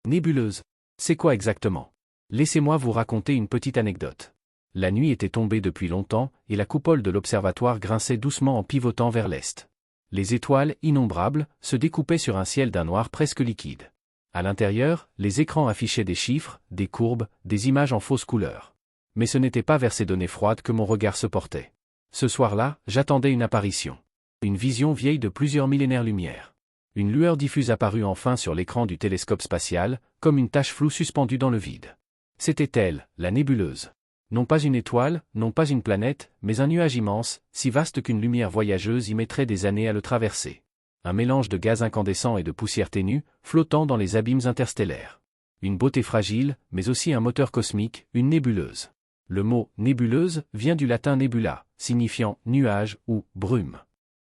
Nébuleuse. C'est quoi exactement? Laissez-moi vous raconter une petite anecdote. La nuit était tombée depuis longtemps, et la coupole de l'observatoire grinçait doucement en pivotant vers l'est. Les étoiles, innombrables, se découpaient sur un ciel d'un noir presque liquide. À l'intérieur, les écrans affichaient des chiffres, des courbes, des images en fausses couleurs. Mais ce n'était pas vers ces données froides que mon regard se portait. Ce soir-là, j'attendais une apparition. Une vision vieille de plusieurs millénaires-lumière. Une lueur diffuse apparut enfin sur l'écran du télescope spatial, comme une tache floue suspendue dans le vide. C'était elle, la nébuleuse. Non pas une étoile, non pas une planète, mais un nuage immense, si vaste qu'une lumière voyageuse y mettrait des années à le traverser. Un mélange de gaz incandescent et de poussière ténue, flottant dans les abîmes interstellaires. Une beauté fragile, mais aussi un moteur cosmique, une nébuleuse. Le mot « nébuleuse » vient du latin nebula, signifiant « nuage » ou « brume ».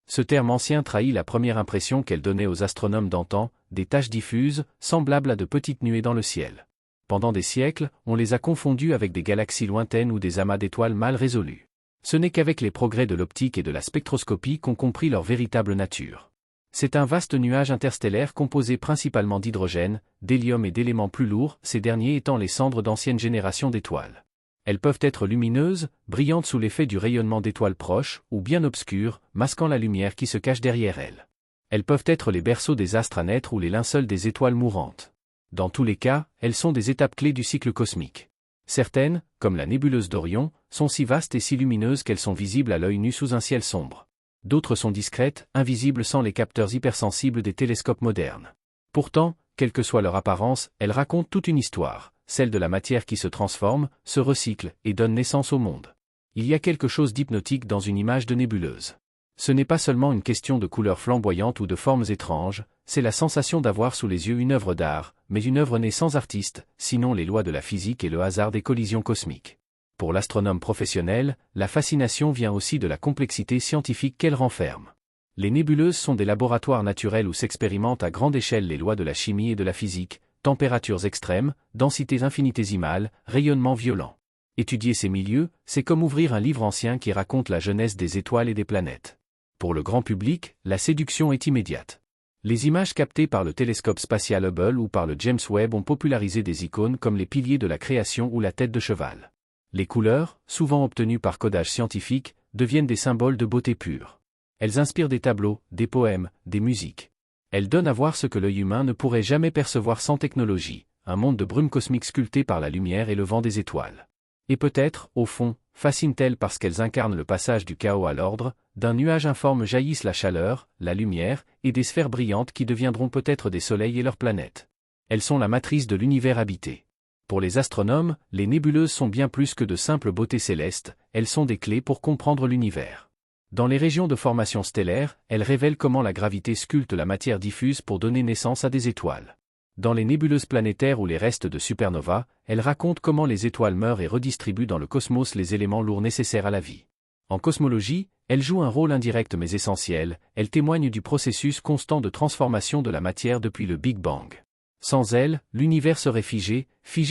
Ce terme ancien trahit la première impression qu'elle donnait aux astronomes d'antan, des taches diffuses, semblables à de petites nuées dans le ciel. Pendant des siècles, on les a confondues avec des galaxies lointaines ou des amas d'étoiles mal résolus. Ce n'est qu'avec les progrès de l'optique et de la spectroscopie qu'on comprit leur véritable nature. C'est un vaste nuage interstellaire composé principalement d'hydrogène, d'hélium et d'éléments plus lourds, ces derniers étant les cendres d'anciennes générations d'étoiles. Elles peuvent être lumineuses, brillantes sous l'effet du rayonnement d'étoiles proches, ou bien obscures, masquant la lumière qui se cache derrière elles. Elles peuvent être les berceaux des astres à naître ou les linceuls des étoiles mourantes. Dans tous les cas, elles sont des étapes clés du cycle cosmique. Certaines, comme la nébuleuse d'Orion, sont si vastes et si lumineuses qu'elles sont visibles à l'œil nu sous un ciel sombre. D'autres sont discrètes, invisibles sans les capteurs hypersensibles des télescopes modernes. Pourtant, quelle que soit leur apparence, elles racontent toute une histoire. Celle de la matière qui se transforme, se recycle et donne naissance au monde. Il y a quelque chose d'hypnotique dans une image de nébuleuse. Ce n'est pas seulement une question de couleurs flamboyantes ou de formes étranges, c'est la sensation d'avoir sous les yeux une œuvre d'art, mais une œuvre née sans artiste, sinon les lois de la physique et le hasard des collisions cosmiques. Pour l'astronome professionnel, la fascination vient aussi de la complexité scientifique qu'elle renferme. Les nébuleuses sont des laboratoires naturels où s'expérimentent à grande échelle les lois de la chimie et de la physique, températures extrêmes, densités infinitésimales, rayonnements violents. Étudier ces milieux, c'est comme ouvrir un livre ancien qui raconte la jeunesse des étoiles et des planètes. Pour le grand public, la séduction est immédiate. Les images captées par le télescope spatial Hubble ou par le James Webb ont popularisé des icônes comme les piliers de la création ou la tête de cheval. Les couleurs, souvent obtenues par codage scientifique, deviennent des symboles de beauté pure. Elles inspirent des tableaux, des poèmes, des musiques. Elles donnent à voir ce que l'œil humain ne pourrait jamais percevoir sans technologie, un monde de brume cosmique sculpté par la lumière et le vent des étoiles. Et peut-être, au fond, fascinent-elles parce qu'elles incarnent le passage du chaos à l'ordre, d'un nuage informe jaillissent la chaleur, la lumière, et des sphères brillantes qui deviendront peut-être des soleils et leurs planètes. Elles sont la matrice de l'univers habité. Pour les astronomes, les nébuleuses sont bien plus que de simples beautés célestes, elles sont des clés pour comprendre l'univers. Dans les régions de formation stellaire, elles révèlent comment la gravité sculpte la matière diffuse pour donner naissance à des étoiles. Dans les nébuleuses planétaires ou les restes de supernovas, elles racontent comment les étoiles meurent et redistribuent dans le cosmos les éléments lourds nécessaires à la vie. En cosmologie, elles jouent un rôle indirect mais essentiel, elles témoignent du processus constant de transformation de la matière depuis le Big Bang. Sans elles, l'univers serait figé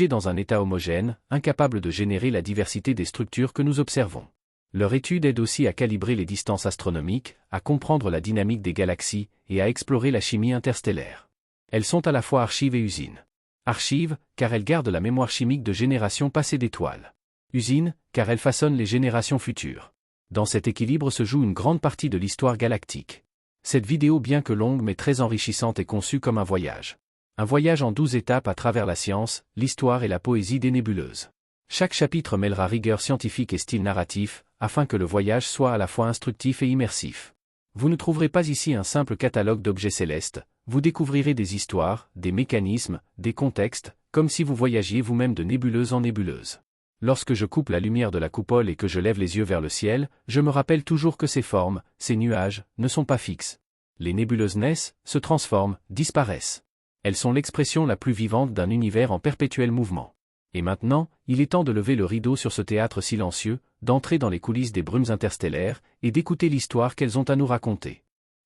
dans un état homogène, incapable de générer la diversité des structures que nous observons. Leur étude aide aussi à calibrer les distances astronomiques, à comprendre la dynamique des galaxies et à explorer la chimie interstellaire. Elles sont à la fois archives et usines. Archives, car elles gardent la mémoire chimique de générations passées d'étoiles. Usines, car elles façonnent les générations futures. Dans cet équilibre se joue une grande partie de l'histoire galactique. Cette vidéo, bien que longue mais très enrichissante, est conçue comme un voyage. Un voyage en 12 étapes à travers la science, l'histoire et la poésie des nébuleuses. Chaque chapitre mêlera rigueur scientifique et style narratif, afin que le voyage soit à la fois instructif et immersif. Vous ne trouverez pas ici un simple catalogue d'objets célestes, vous découvrirez des histoires, des mécanismes, des contextes, comme si vous voyagiez vous-même de nébuleuse en nébuleuse. Lorsque je coupe la lumière de la coupole et que je lève les yeux vers le ciel, je me rappelle toujours que ces formes, ces nuages, ne sont pas fixes. Les nébuleuses naissent, se transforment, disparaissent. Elles sont l'expression la plus vivante d'un univers en perpétuel mouvement. Et maintenant, il est temps de lever le rideau sur ce théâtre silencieux, d'entrer dans les coulisses des brumes interstellaires, et d'écouter l'histoire qu'elles ont à nous raconter.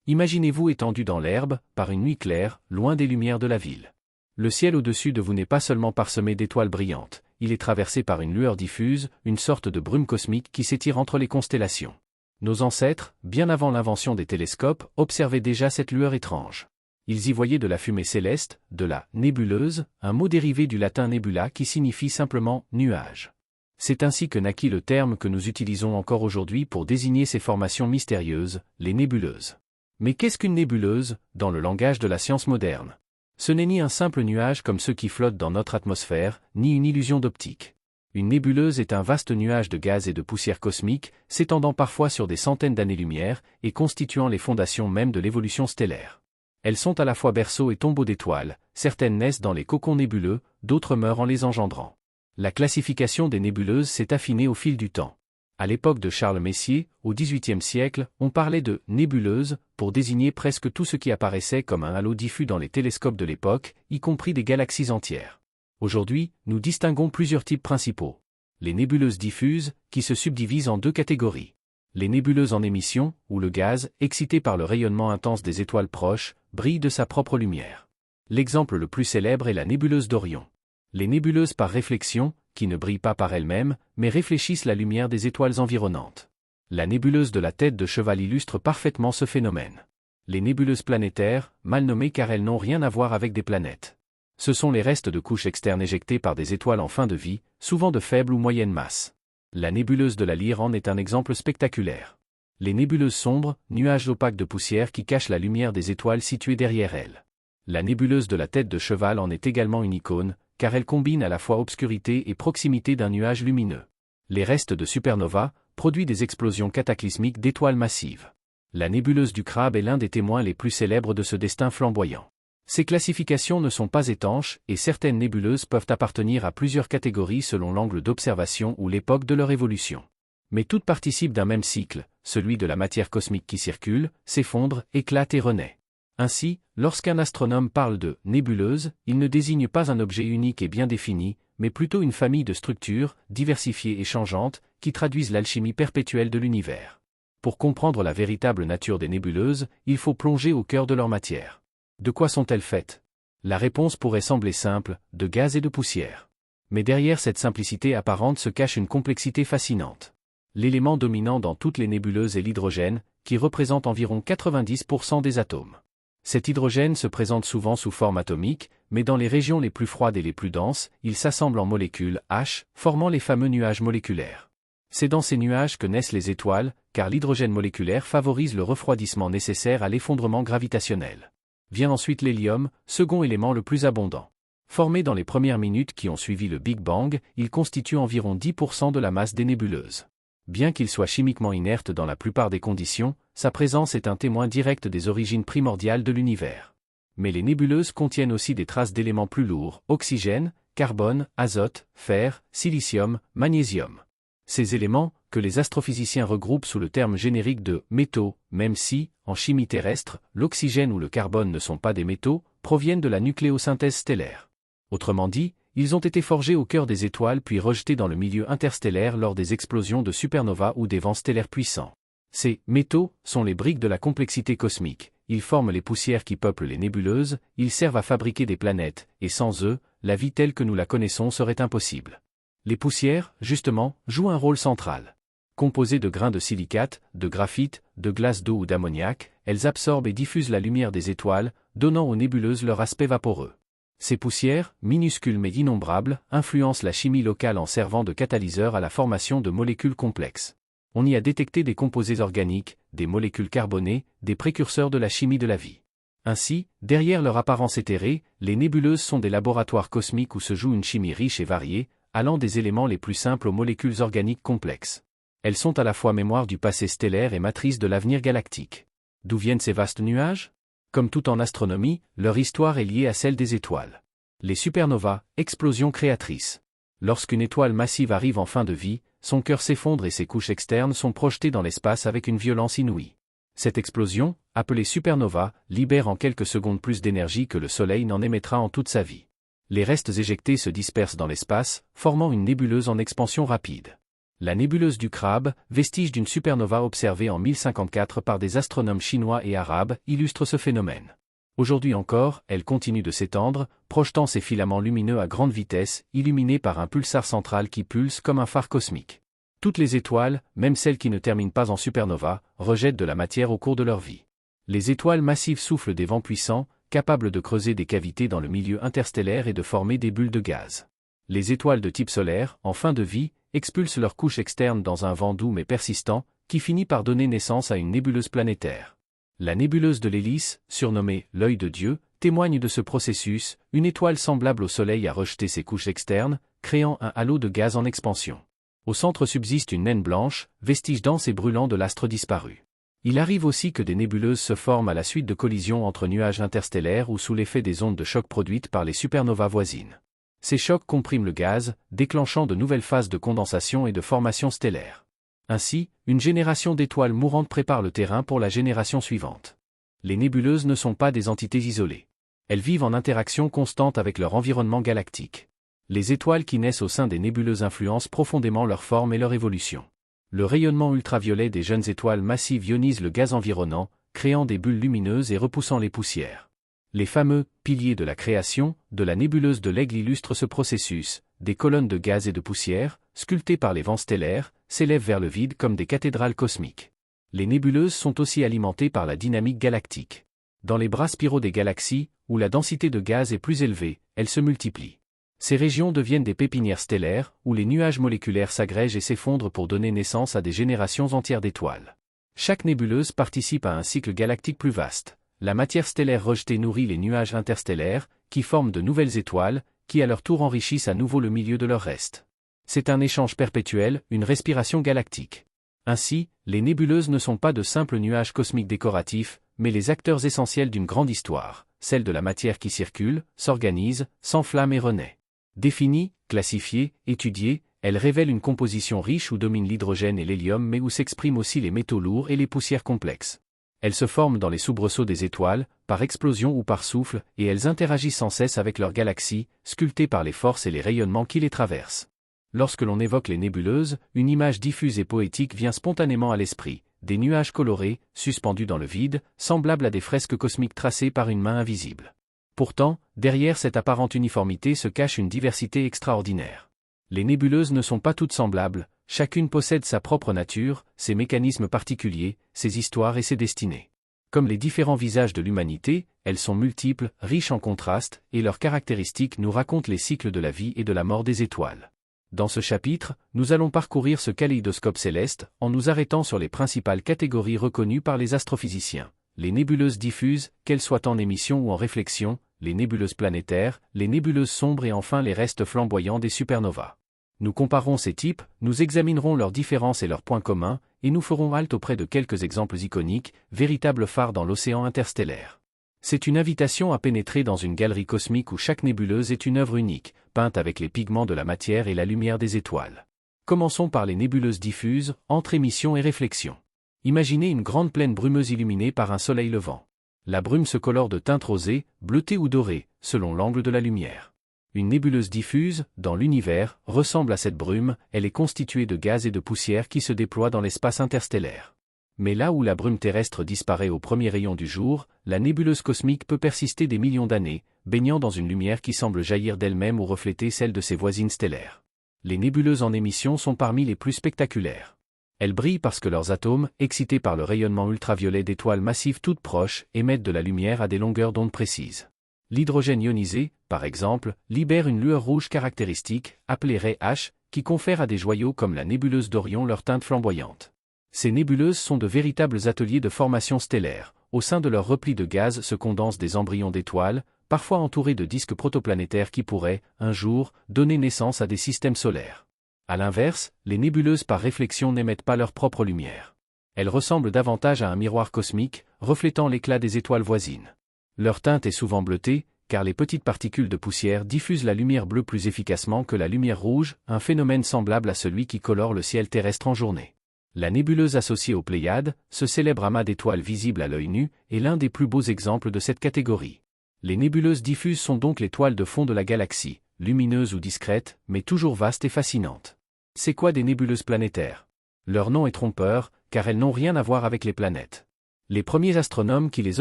Imaginez-vous étendu dans l'herbe, par une nuit claire, loin des lumières de la ville. Le ciel au-dessus de vous n'est pas seulement parsemé d'étoiles brillantes, il est traversé par une lueur diffuse, une sorte de brume cosmique qui s'étire entre les constellations. Nos ancêtres, bien avant l'invention des télescopes, observaient déjà cette lueur étrange. Ils y voyaient de la fumée céleste, de la nébuleuse, un mot dérivé du latin nebula qui signifie simplement nuage. C'est ainsi que naquit le terme que nous utilisons encore aujourd'hui pour désigner ces formations mystérieuses, les nébuleuses. Mais qu'est-ce qu'une nébuleuse, dans le langage de la science moderne? Ce n'est ni un simple nuage comme ceux qui flottent dans notre atmosphère, ni une illusion d'optique. Une nébuleuse est un vaste nuage de gaz et de poussière cosmique, s'étendant parfois sur des centaines d'années-lumière, et constituant les fondations même de l'évolution stellaire. Elles sont à la fois berceaux et tombeaux d'étoiles, certaines naissent dans les cocons nébuleux, d'autres meurent en les engendrant. La classification des nébuleuses s'est affinée au fil du temps. À l'époque de Charles Messier, au XVIIIe siècle, on parlait de « nébuleuse » pour désigner presque tout ce qui apparaissait comme un halo diffus dans les télescopes de l'époque, y compris des galaxies entières. Aujourd'hui, nous distinguons plusieurs types principaux. Les nébuleuses diffuses, qui se subdivisent en deux catégories. Les nébuleuses en émission, où le gaz, excité par le rayonnement intense des étoiles proches, brille de sa propre lumière. L'exemple le plus célèbre est la nébuleuse d'Orion. Les nébuleuses par réflexion, qui ne brillent pas par elles-mêmes, mais réfléchissent la lumière des étoiles environnantes. La nébuleuse de la tête de cheval illustre parfaitement ce phénomène. Les nébuleuses planétaires, mal nommées car elles n'ont rien à voir avec des planètes. Ce sont les restes de couches externes éjectées par des étoiles en fin de vie, souvent de faible ou moyenne masse. La nébuleuse de la Lyre en est un exemple spectaculaire. Les nébuleuses sombres, nuages opaques de poussière qui cachent la lumière des étoiles situées derrière elles. La nébuleuse de la tête de cheval en est également une icône, car elle combine à la fois obscurité et proximité d'un nuage lumineux. Les restes de supernova, produits des explosions cataclysmiques d'étoiles massives. La nébuleuse du Crabe est l'un des témoins les plus célèbres de ce destin flamboyant. Ces classifications ne sont pas étanches, et certaines nébuleuses peuvent appartenir à plusieurs catégories selon l'angle d'observation ou l'époque de leur évolution. Mais toutes participent d'un même cycle, celui de la matière cosmique qui circule, s'effondre, éclate et renaît. Ainsi, lorsqu'un astronome parle de « nébuleuse », il ne désigne pas un objet unique et bien défini, mais plutôt une famille de structures, diversifiées et changeantes, qui traduisent l'alchimie perpétuelle de l'univers. Pour comprendre la véritable nature des nébuleuses, il faut plonger au cœur de leur matière. De quoi sont-elles faites? La réponse pourrait sembler simple, de gaz et de poussière. Mais derrière cette simplicité apparente se cache une complexité fascinante. L'élément dominant dans toutes les nébuleuses est l'hydrogène, qui représente environ 90% des atomes. Cet hydrogène se présente souvent sous forme atomique, mais dans les régions les plus froides et les plus denses, il s'assemble en molécules H, formant les fameux nuages moléculaires. C'est dans ces nuages que naissent les étoiles, car l'hydrogène moléculaire favorise le refroidissement nécessaire à l'effondrement gravitationnel. Vient ensuite l'hélium, second élément le plus abondant. Formé dans les premières minutes qui ont suivi le Big Bang, il constitue environ 10% de la masse des nébuleuses. Bien qu'il soit chimiquement inerte dans la plupart des conditions, sa présence est un témoin direct des origines primordiales de l'univers. Mais les nébuleuses contiennent aussi des traces d'éléments plus lourds, oxygène, carbone, azote, fer, silicium, magnésium. Ces éléments, que les astrophysiciens regroupent sous le terme générique de métaux, même si, en chimie terrestre, l'oxygène ou le carbone ne sont pas des métaux, proviennent de la nucléosynthèse stellaire. Autrement dit, ils ont été forgés au cœur des étoiles puis rejetés dans le milieu interstellaire lors des explosions de supernovas ou des vents stellaires puissants. Ces métaux sont les briques de la complexité cosmique, ils forment les poussières qui peuplent les nébuleuses, ils servent à fabriquer des planètes, et sans eux, la vie telle que nous la connaissons serait impossible. Les poussières, justement, jouent un rôle central. Composées de grains de silicate, de graphite, de glace d'eau ou d'ammoniac, elles absorbent et diffusent la lumière des étoiles, donnant aux nébuleuses leur aspect vaporeux. Ces poussières, minuscules mais innombrables, influencent la chimie locale en servant de catalyseur à la formation de molécules complexes. On y a détecté des composés organiques, des molécules carbonées, des précurseurs de la chimie de la vie. Ainsi, derrière leur apparence éthérée, les nébuleuses sont des laboratoires cosmiques où se joue une chimie riche et variée, allant des éléments les plus simples aux molécules organiques complexes. Elles sont à la fois mémoire du passé stellaire et matrice de l'avenir galactique. D'où viennent ces vastes nuages? Comme tout en astronomie, leur histoire est liée à celle des étoiles. Les supernovas, explosions créatrices. Lorsqu'une étoile massive arrive en fin de vie, son cœur s'effondre et ses couches externes sont projetées dans l'espace avec une violence inouïe. Cette explosion, appelée supernova, libère en quelques secondes plus d'énergie que le Soleil n'en émettra en toute sa vie. Les restes éjectés se dispersent dans l'espace, formant une nébuleuse en expansion rapide. La nébuleuse du Crabe, vestige d'une supernova observée en 1054 par des astronomes chinois et arabes, illustre ce phénomène. Aujourd'hui encore, elle continue de s'étendre, projetant ses filaments lumineux à grande vitesse, illuminés par un pulsar central qui pulse comme un phare cosmique. Toutes les étoiles, même celles qui ne terminent pas en supernova, rejettent de la matière au cours de leur vie. Les étoiles massives soufflent des vents puissants, capables de creuser des cavités dans le milieu interstellaire et de former des bulles de gaz. Les étoiles de type solaire, en fin de vie, expulsent leur couche externe dans un vent doux mais persistant, qui finit par donner naissance à une nébuleuse planétaire. La nébuleuse de l'hélice, surnommée l'œil de Dieu, témoigne de ce processus. Une étoile semblable au Soleil a rejeté ses couches externes, créant un halo de gaz en expansion. Au centre subsiste une naine blanche, vestige dense et brûlant de l'astre disparu. Il arrive aussi que des nébuleuses se forment à la suite de collisions entre nuages interstellaires ou sous l'effet des ondes de choc produites par les supernovas voisines. Ces chocs compriment le gaz, déclenchant de nouvelles phases de condensation et de formation stellaire. Ainsi, une génération d'étoiles mourantes prépare le terrain pour la génération suivante. Les nébuleuses ne sont pas des entités isolées. Elles vivent en interaction constante avec leur environnement galactique. Les étoiles qui naissent au sein des nébuleuses influencent profondément leur forme et leur évolution. Le rayonnement ultraviolet des jeunes étoiles massives ionise le gaz environnant, créant des bulles lumineuses et repoussant les poussières. Les fameux « piliers de la création » de la nébuleuse de l'Aigle illustrent ce processus. Des colonnes de gaz et de poussière, sculptées par les vents stellaires, s'élèvent vers le vide comme des cathédrales cosmiques. Les nébuleuses sont aussi alimentées par la dynamique galactique. Dans les bras spiraux des galaxies, où la densité de gaz est plus élevée, elles se multiplient. Ces régions deviennent des pépinières stellaires, où les nuages moléculaires s'agrègent et s'effondrent pour donner naissance à des générations entières d'étoiles. Chaque nébuleuse participe à un cycle galactique plus vaste. La matière stellaire rejetée nourrit les nuages interstellaires, qui forment de nouvelles étoiles, qui à leur tour enrichissent à nouveau le milieu de leur reste. C'est un échange perpétuel, une respiration galactique. Ainsi, les nébuleuses ne sont pas de simples nuages cosmiques décoratifs, mais les acteurs essentiels d'une grande histoire, celle de la matière qui circule, s'organise, s'enflamme et renaît. Définies, classifiées, étudiées, elles révèlent une composition riche où dominent l'hydrogène et l'hélium mais où s'expriment aussi les métaux lourds et les poussières complexes. Elles se forment dans les soubresauts des étoiles, par explosion ou par souffle, et elles interagissent sans cesse avec leurs galaxies, sculptées par les forces et les rayonnements qui les traversent. Lorsque l'on évoque les nébuleuses, une image diffuse et poétique vient spontanément à l'esprit, des nuages colorés, suspendus dans le vide, semblables à des fresques cosmiques tracées par une main invisible. Pourtant, derrière cette apparente uniformité se cache une diversité extraordinaire. Les nébuleuses ne sont pas toutes semblables, chacune possède sa propre nature, ses mécanismes particuliers, ses histoires et ses destinées. Comme les différents visages de l'humanité, elles sont multiples, riches en contrastes, et leurs caractéristiques nous racontent les cycles de la vie et de la mort des étoiles. Dans ce chapitre, nous allons parcourir ce kaléidoscope céleste, en nous arrêtant sur les principales catégories reconnues par les astrophysiciens. Les nébuleuses diffuses, qu'elles soient en émission ou en réflexion, les nébuleuses planétaires, les nébuleuses sombres et enfin les restes flamboyants des supernovas. Nous comparons ces types, nous examinerons leurs différences et leurs points communs, et nous ferons halte auprès de quelques exemples iconiques, véritables phares dans l'océan interstellaire. C'est une invitation à pénétrer dans une galerie cosmique où chaque nébuleuse est une œuvre unique, peinte avec les pigments de la matière et la lumière des étoiles. Commençons par les nébuleuses diffuses, entre émission et réflexion. Imaginez une grande plaine brumeuse illuminée par un soleil levant. La brume se colore de teintes rosées, bleutées ou dorées, selon l'angle de la lumière. Une nébuleuse diffuse, dans l'univers, ressemble à cette brume, elle est constituée de gaz et de poussière qui se déploient dans l'espace interstellaire. Mais là où la brume terrestre disparaît au premier rayon du jour, la nébuleuse cosmique peut persister des millions d'années, baignant dans une lumière qui semble jaillir d'elle-même ou refléter celle de ses voisines stellaires. Les nébuleuses en émission sont parmi les plus spectaculaires. Elles brillent parce que leurs atomes, excités par le rayonnement ultraviolet d'étoiles massives toutes proches, émettent de la lumière à des longueurs d'onde précises. L'hydrogène ionisé, par exemple, libère une lueur rouge caractéristique, appelée ray H, qui confère à des joyaux comme la nébuleuse d'Orion leur teinte flamboyante. Ces nébuleuses sont de véritables ateliers de formation stellaire. Au sein de leurs replis de gaz se condensent des embryons d'étoiles, parfois entourés de disques protoplanétaires qui pourraient, un jour, donner naissance à des systèmes solaires. À l'inverse, les nébuleuses par réflexion n'émettent pas leur propre lumière. Elles ressemblent davantage à un miroir cosmique, reflétant l'éclat des étoiles voisines. Leur teinte est souvent bleutée, car les petites particules de poussière diffusent la lumière bleue plus efficacement que la lumière rouge, un phénomène semblable à celui qui colore le ciel terrestre en journée. La nébuleuse associée aux Pléiades, ce célèbre amas d'étoiles visibles à l'œil nu, est l'un des plus beaux exemples de cette catégorie. Les nébuleuses diffuses sont donc les toiles de fond de la galaxie, lumineuses ou discrètes, mais toujours vastes et fascinantes. C'est quoi des nébuleuses planétaires? Leur nom est trompeur, car elles n'ont rien à voir avec les planètes. Les premiers astronomes qui les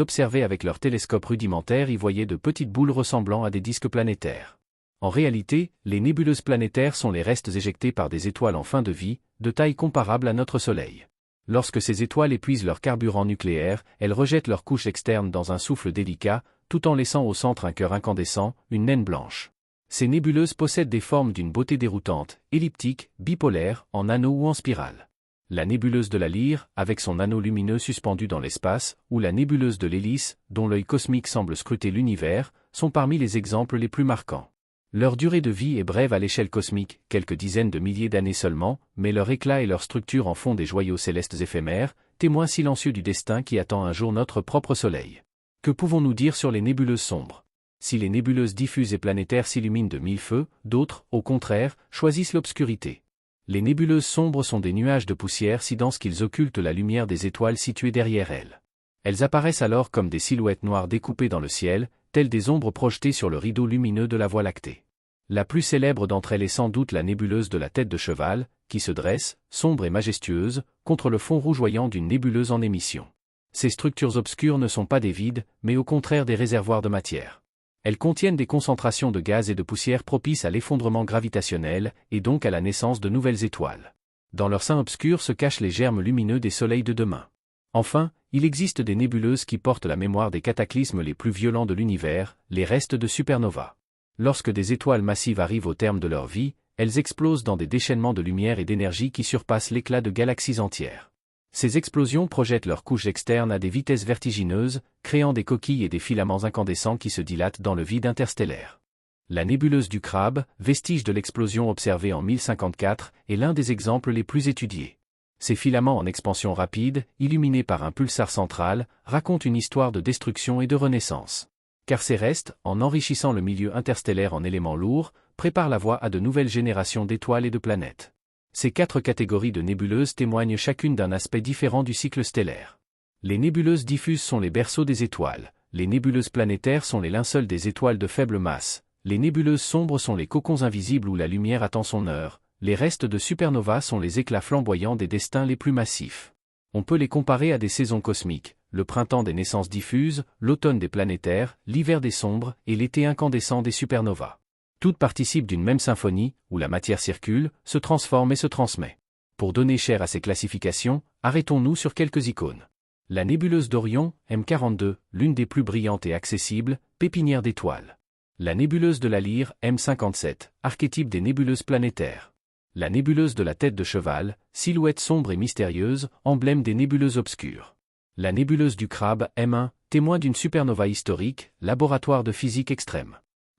observaient avec leurs télescopes rudimentaires y voyaient de petites boules ressemblant à des disques planétaires. En réalité, les nébuleuses planétaires sont les restes éjectés par des étoiles en fin de vie, de taille comparable à notre Soleil. Lorsque ces étoiles épuisent leur carburant nucléaire, elles rejettent leur couche externe dans un souffle délicat, tout en laissant au centre un cœur incandescent, une naine blanche. Ces nébuleuses possèdent des formes d'une beauté déroutante, elliptiques, bipolaires, en anneau ou en spirale. La nébuleuse de la Lyre, avec son anneau lumineux suspendu dans l'espace, ou la nébuleuse de l'Hélice, dont l'œil cosmique semble scruter l'univers, sont parmi les exemples les plus marquants. Leur durée de vie est brève à l'échelle cosmique, quelques dizaines de milliers d'années seulement, mais leur éclat et leur structure en font des joyaux célestes éphémères, témoins silencieux du destin qui attend un jour notre propre Soleil. Que pouvons-nous dire sur les nébuleuses sombres? Si les nébuleuses diffuses et planétaires s'illuminent de mille feux, d'autres, au contraire, choisissent l'obscurité. Les nébuleuses sombres sont des nuages de poussière si denses qu'ils occultent la lumière des étoiles situées derrière elles. Elles apparaissent alors comme des silhouettes noires découpées dans le ciel, telles des ombres projetées sur le rideau lumineux de la Voie lactée. La plus célèbre d'entre elles est sans doute la nébuleuse de la tête de cheval, qui se dresse, sombre et majestueuse, contre le fond rougeoyant d'une nébuleuse en émission. Ces structures obscures ne sont pas des vides, mais au contraire des réservoirs de matière. Elles contiennent des concentrations de gaz et de poussière propices à l'effondrement gravitationnel, et donc à la naissance de nouvelles étoiles. Dans leur sein obscur se cachent les germes lumineux des soleils de demain. Enfin, il existe des nébuleuses qui portent la mémoire des cataclysmes les plus violents de l'univers, les restes de supernovas. Lorsque des étoiles massives arrivent au terme de leur vie, elles explosent dans des déchaînements de lumière et d'énergie qui surpassent l'éclat de galaxies entières. Ces explosions projettent leurs couches externes à des vitesses vertigineuses, créant des coquilles et des filaments incandescents qui se dilatent dans le vide interstellaire. La nébuleuse du Crabe, vestige de l'explosion observée en 1054, est l'un des exemples les plus étudiés. Ces filaments en expansion rapide, illuminés par un pulsar central, racontent une histoire de destruction et de renaissance. Car ces restes, en enrichissant le milieu interstellaire en éléments lourds, préparent la voie à de nouvelles générations d'étoiles et de planètes. Ces 4 catégories de nébuleuses témoignent chacune d'un aspect différent du cycle stellaire. Les nébuleuses diffuses sont les berceaux des étoiles, les nébuleuses planétaires sont les linceuls des étoiles de faible masse, les nébuleuses sombres sont les cocons invisibles où la lumière attend son heure, les restes de supernovas sont les éclats flamboyants des destins les plus massifs. On peut les comparer à des saisons cosmiques, le printemps des naissances diffuses, l'automne des planétaires, l'hiver des sombres et l'été incandescent des supernovas. Toutes participent d'une même symphonie, où la matière circule, se transforme et se transmet. Pour donner chair à ces classifications, arrêtons-nous sur quelques icônes. La nébuleuse d'Orion, M42, l'une des plus brillantes et accessibles, pépinière d'étoiles. La nébuleuse de la Lyre, M57, archétype des nébuleuses planétaires. La nébuleuse de la tête de cheval, silhouette sombre et mystérieuse, emblème des nébuleuses obscures. La nébuleuse du Crabe, M1, témoin d'une supernova historique, laboratoire de physique extrême.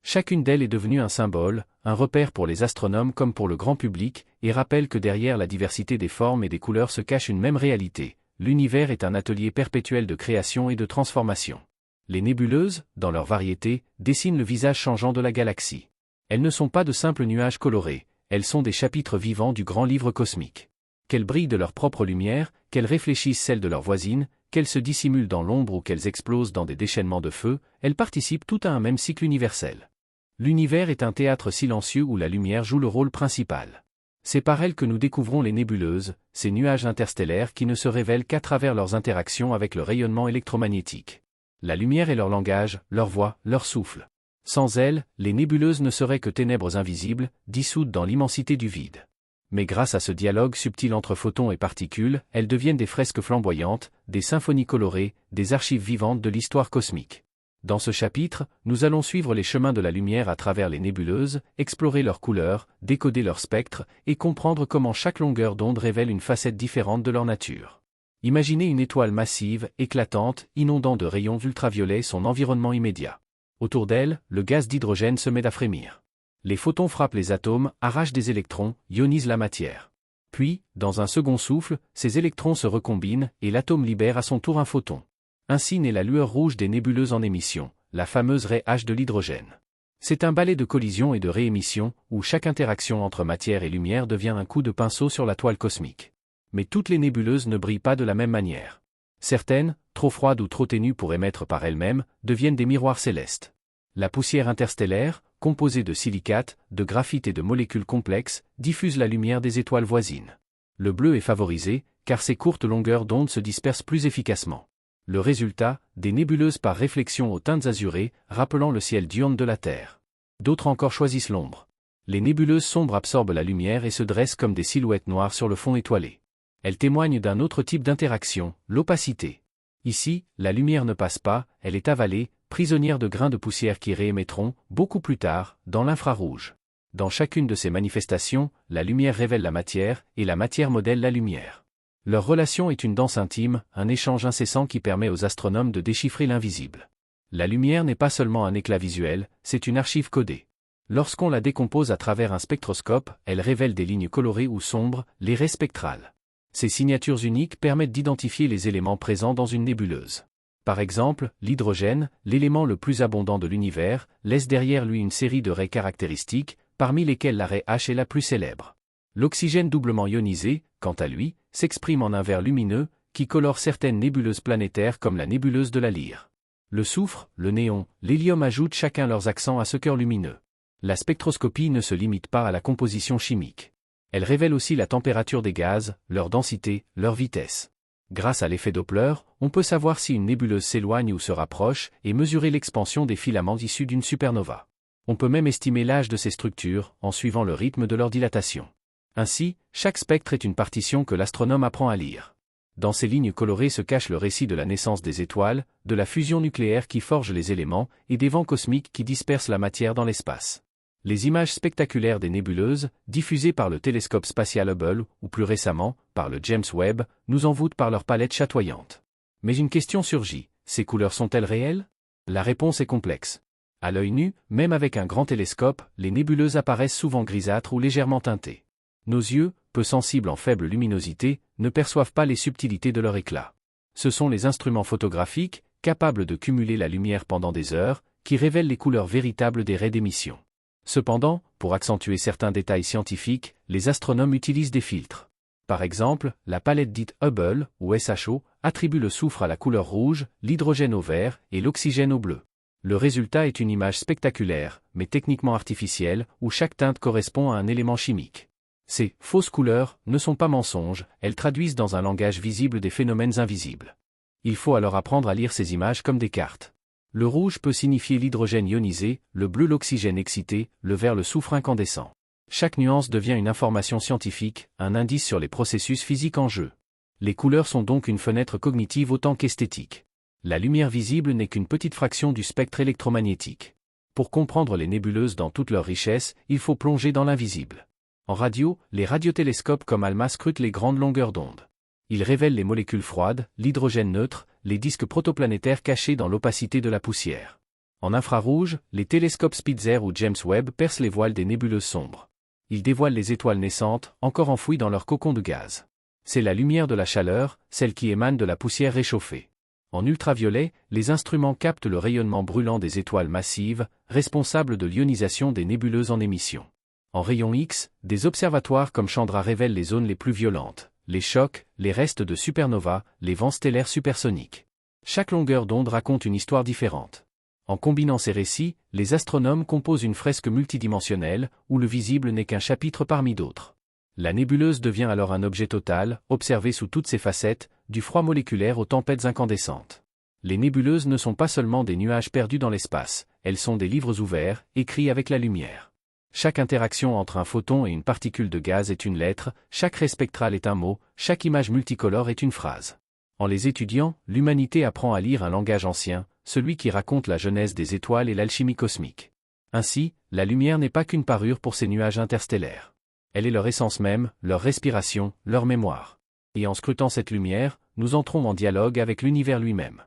Chacune d'elles est devenue un symbole, un repère pour les astronomes comme pour le grand public, et rappelle que derrière la diversité des formes et des couleurs se cache une même réalité. L'univers est un atelier perpétuel de création et de transformation. Les nébuleuses, dans leur variété, dessinent le visage changeant de la galaxie. Elles ne sont pas de simples nuages colorés, elles sont des chapitres vivants du grand livre cosmique. Qu'elles brillent de leur propre lumière, qu'elles réfléchissent celle de leurs voisines, qu'elles se dissimulent dans l'ombre ou qu'elles explosent dans des déchaînements de feu, elles participent toutes à un même cycle universel. L'univers est un théâtre silencieux où la lumière joue le rôle principal. C'est par elle que nous découvrons les nébuleuses, ces nuages interstellaires qui ne se révèlent qu'à travers leurs interactions avec le rayonnement électromagnétique. La lumière est leur langage, leur voix, leur souffle. Sans elles, les nébuleuses ne seraient que ténèbres invisibles, dissoutes dans l'immensité du vide. Mais grâce à ce dialogue subtil entre photons et particules, elles deviennent des fresques flamboyantes, des symphonies colorées, des archives vivantes de l'histoire cosmique. Dans ce chapitre, nous allons suivre les chemins de la lumière à travers les nébuleuses, explorer leurs couleurs, décoder leurs spectres, et comprendre comment chaque longueur d'onde révèle une facette différente de leur nature. Imaginez une étoile massive, éclatante, inondant de rayons ultraviolets son environnement immédiat. Autour d'elle, le gaz d'hydrogène se met à frémir. Les photons frappent les atomes, arrachent des électrons, ionisent la matière. Puis, dans un second souffle, ces électrons se recombinent, et l'atome libère à son tour un photon. Ainsi naît la lueur rouge des nébuleuses en émission, la fameuse raie H de l'hydrogène. C'est un ballet de collision et de réémission, où chaque interaction entre matière et lumière devient un coup de pinceau sur la toile cosmique. Mais toutes les nébuleuses ne brillent pas de la même manière. Certaines, trop froides ou trop ténues pour émettre par elles-mêmes, deviennent des miroirs célestes. La poussière interstellaire, composée de silicates, de graphite et de molécules complexes, diffuse la lumière des étoiles voisines. Le bleu est favorisé, car ses courtes longueurs d'onde se dispersent plus efficacement. Le résultat, des nébuleuses par réflexion aux teintes azurées, rappelant le ciel diurne de la Terre. D'autres encore choisissent l'ombre. Les nébuleuses sombres absorbent la lumière et se dressent comme des silhouettes noires sur le fond étoilé. Elle témoigne d'un autre type d'interaction, l'opacité. Ici, la lumière ne passe pas, elle est avalée, prisonnière de grains de poussière qui réémettront, beaucoup plus tard, dans l'infrarouge. Dans chacune de ces manifestations, la lumière révèle la matière, et la matière modèle la lumière. Leur relation est une danse intime, un échange incessant qui permet aux astronomes de déchiffrer l'invisible. La lumière n'est pas seulement un éclat visuel, c'est une archive codée. Lorsqu'on la décompose à travers un spectroscope, elle révèle des lignes colorées ou sombres, les raies spectrales. Ces signatures uniques permettent d'identifier les éléments présents dans une nébuleuse. Par exemple, l'hydrogène, l'élément le plus abondant de l'univers, laisse derrière lui une série de raies caractéristiques, parmi lesquelles la raie H est la plus célèbre. L'oxygène doublement ionisé, quant à lui, s'exprime en un vert lumineux, qui colore certaines nébuleuses planétaires comme la nébuleuse de la Lyre. Le soufre, le néon, l'hélium ajoutent chacun leurs accents à ce cœur lumineux. La spectroscopie ne se limite pas à la composition chimique. Elle révèle aussi la température des gaz, leur densité, leur vitesse. Grâce à l'effet Doppler, on peut savoir si une nébuleuse s'éloigne ou se rapproche et mesurer l'expansion des filaments issus d'une supernova. On peut même estimer l'âge de ces structures, en suivant le rythme de leur dilatation. Ainsi, chaque spectre est une partition que l'astronome apprend à lire. Dans ces lignes colorées se cache le récit de la naissance des étoiles, de la fusion nucléaire qui forge les éléments, et des vents cosmiques qui dispersent la matière dans l'espace. Les images spectaculaires des nébuleuses, diffusées par le télescope spatial Hubble, ou plus récemment, par le James Webb, nous envoûtent par leur palette chatoyante. Mais une question surgit, ces couleurs sont-elles réelles? La réponse est complexe. À l'œil nu, même avec un grand télescope, les nébuleuses apparaissent souvent grisâtres ou légèrement teintées. Nos yeux, peu sensibles en faible luminosité, ne perçoivent pas les subtilités de leur éclat. Ce sont les instruments photographiques, capables de cumuler la lumière pendant des heures, qui révèlent les couleurs véritables des raies d'émission. Cependant, pour accentuer certains détails scientifiques, les astronomes utilisent des filtres. Par exemple, la palette dite Hubble, ou SHO, attribue le soufre à la couleur rouge, l'hydrogène au vert et l'oxygène au bleu. Le résultat est une image spectaculaire, mais techniquement artificielle, où chaque teinte correspond à un élément chimique. Ces « fausses couleurs » ne sont pas mensonges, elles traduisent dans un langage visible des phénomènes invisibles. Il faut alors apprendre à lire ces images comme des cartes. Le rouge peut signifier l'hydrogène ionisé, le bleu l'oxygène excité, le vert le soufre incandescent. Chaque nuance devient une information scientifique, un indice sur les processus physiques en jeu. Les couleurs sont donc une fenêtre cognitive autant qu'esthétique. La lumière visible n'est qu'une petite fraction du spectre électromagnétique. Pour comprendre les nébuleuses dans toute leur richesse, il faut plonger dans l'invisible. En radio, les radiotélescopes comme ALMA scrutent les grandes longueurs d'onde. Ils révèlent les molécules froides, l'hydrogène neutre, les disques protoplanétaires cachés dans l'opacité de la poussière. En infrarouge, les télescopes Spitzer ou James Webb percent les voiles des nébuleuses sombres. Ils dévoilent les étoiles naissantes, encore enfouies dans leur cocon de gaz. C'est la lumière de la chaleur, celle qui émane de la poussière réchauffée. En ultraviolet, les instruments captent le rayonnement brûlant des étoiles massives, responsables de l'ionisation des nébuleuses en émission. En rayon X, des observatoires comme Chandra révèlent les zones les plus violentes, les chocs, les restes de supernovas, les vents stellaires supersoniques. Chaque longueur d'onde raconte une histoire différente. En combinant ces récits, les astronomes composent une fresque multidimensionnelle, où le visible n'est qu'un chapitre parmi d'autres. La nébuleuse devient alors un objet total, observé sous toutes ses facettes, du froid moléculaire aux tempêtes incandescentes. Les nébuleuses ne sont pas seulement des nuages perdus dans l'espace, elles sont des livres ouverts, écrits avec la lumière. Chaque interaction entre un photon et une particule de gaz est une lettre, chaque raie spectrale est un mot, chaque image multicolore est une phrase. En les étudiant, l'humanité apprend à lire un langage ancien, celui qui raconte la genèse des étoiles et l'alchimie cosmique. Ainsi, la lumière n'est pas qu'une parure pour ces nuages interstellaires. Elle est leur essence même, leur respiration, leur mémoire. Et en scrutant cette lumière, nous entrons en dialogue avec l'univers lui-même.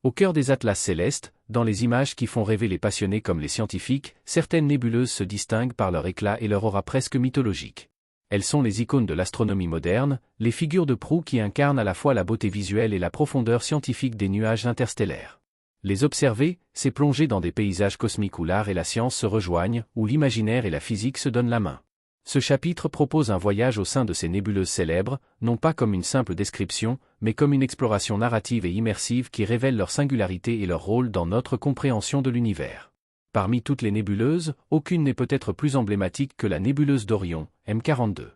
Au cœur des atlas célestes, dans les images qui font rêver les passionnés comme les scientifiques, certaines nébuleuses se distinguent par leur éclat et leur aura presque mythologique. Elles sont les icônes de l'astronomie moderne, les figures de proue qui incarnent à la fois la beauté visuelle et la profondeur scientifique des nuages interstellaires. Les observer, c'est plonger dans des paysages cosmiques où l'art et la science se rejoignent, où l'imaginaire et la physique se donnent la main. Ce chapitre propose un voyage au sein de ces nébuleuses célèbres, non pas comme une simple description, mais comme une exploration narrative et immersive qui révèle leur singularité et leur rôle dans notre compréhension de l'univers. Parmi toutes les nébuleuses, aucune n'est peut-être plus emblématique que la nébuleuse d'Orion, M42.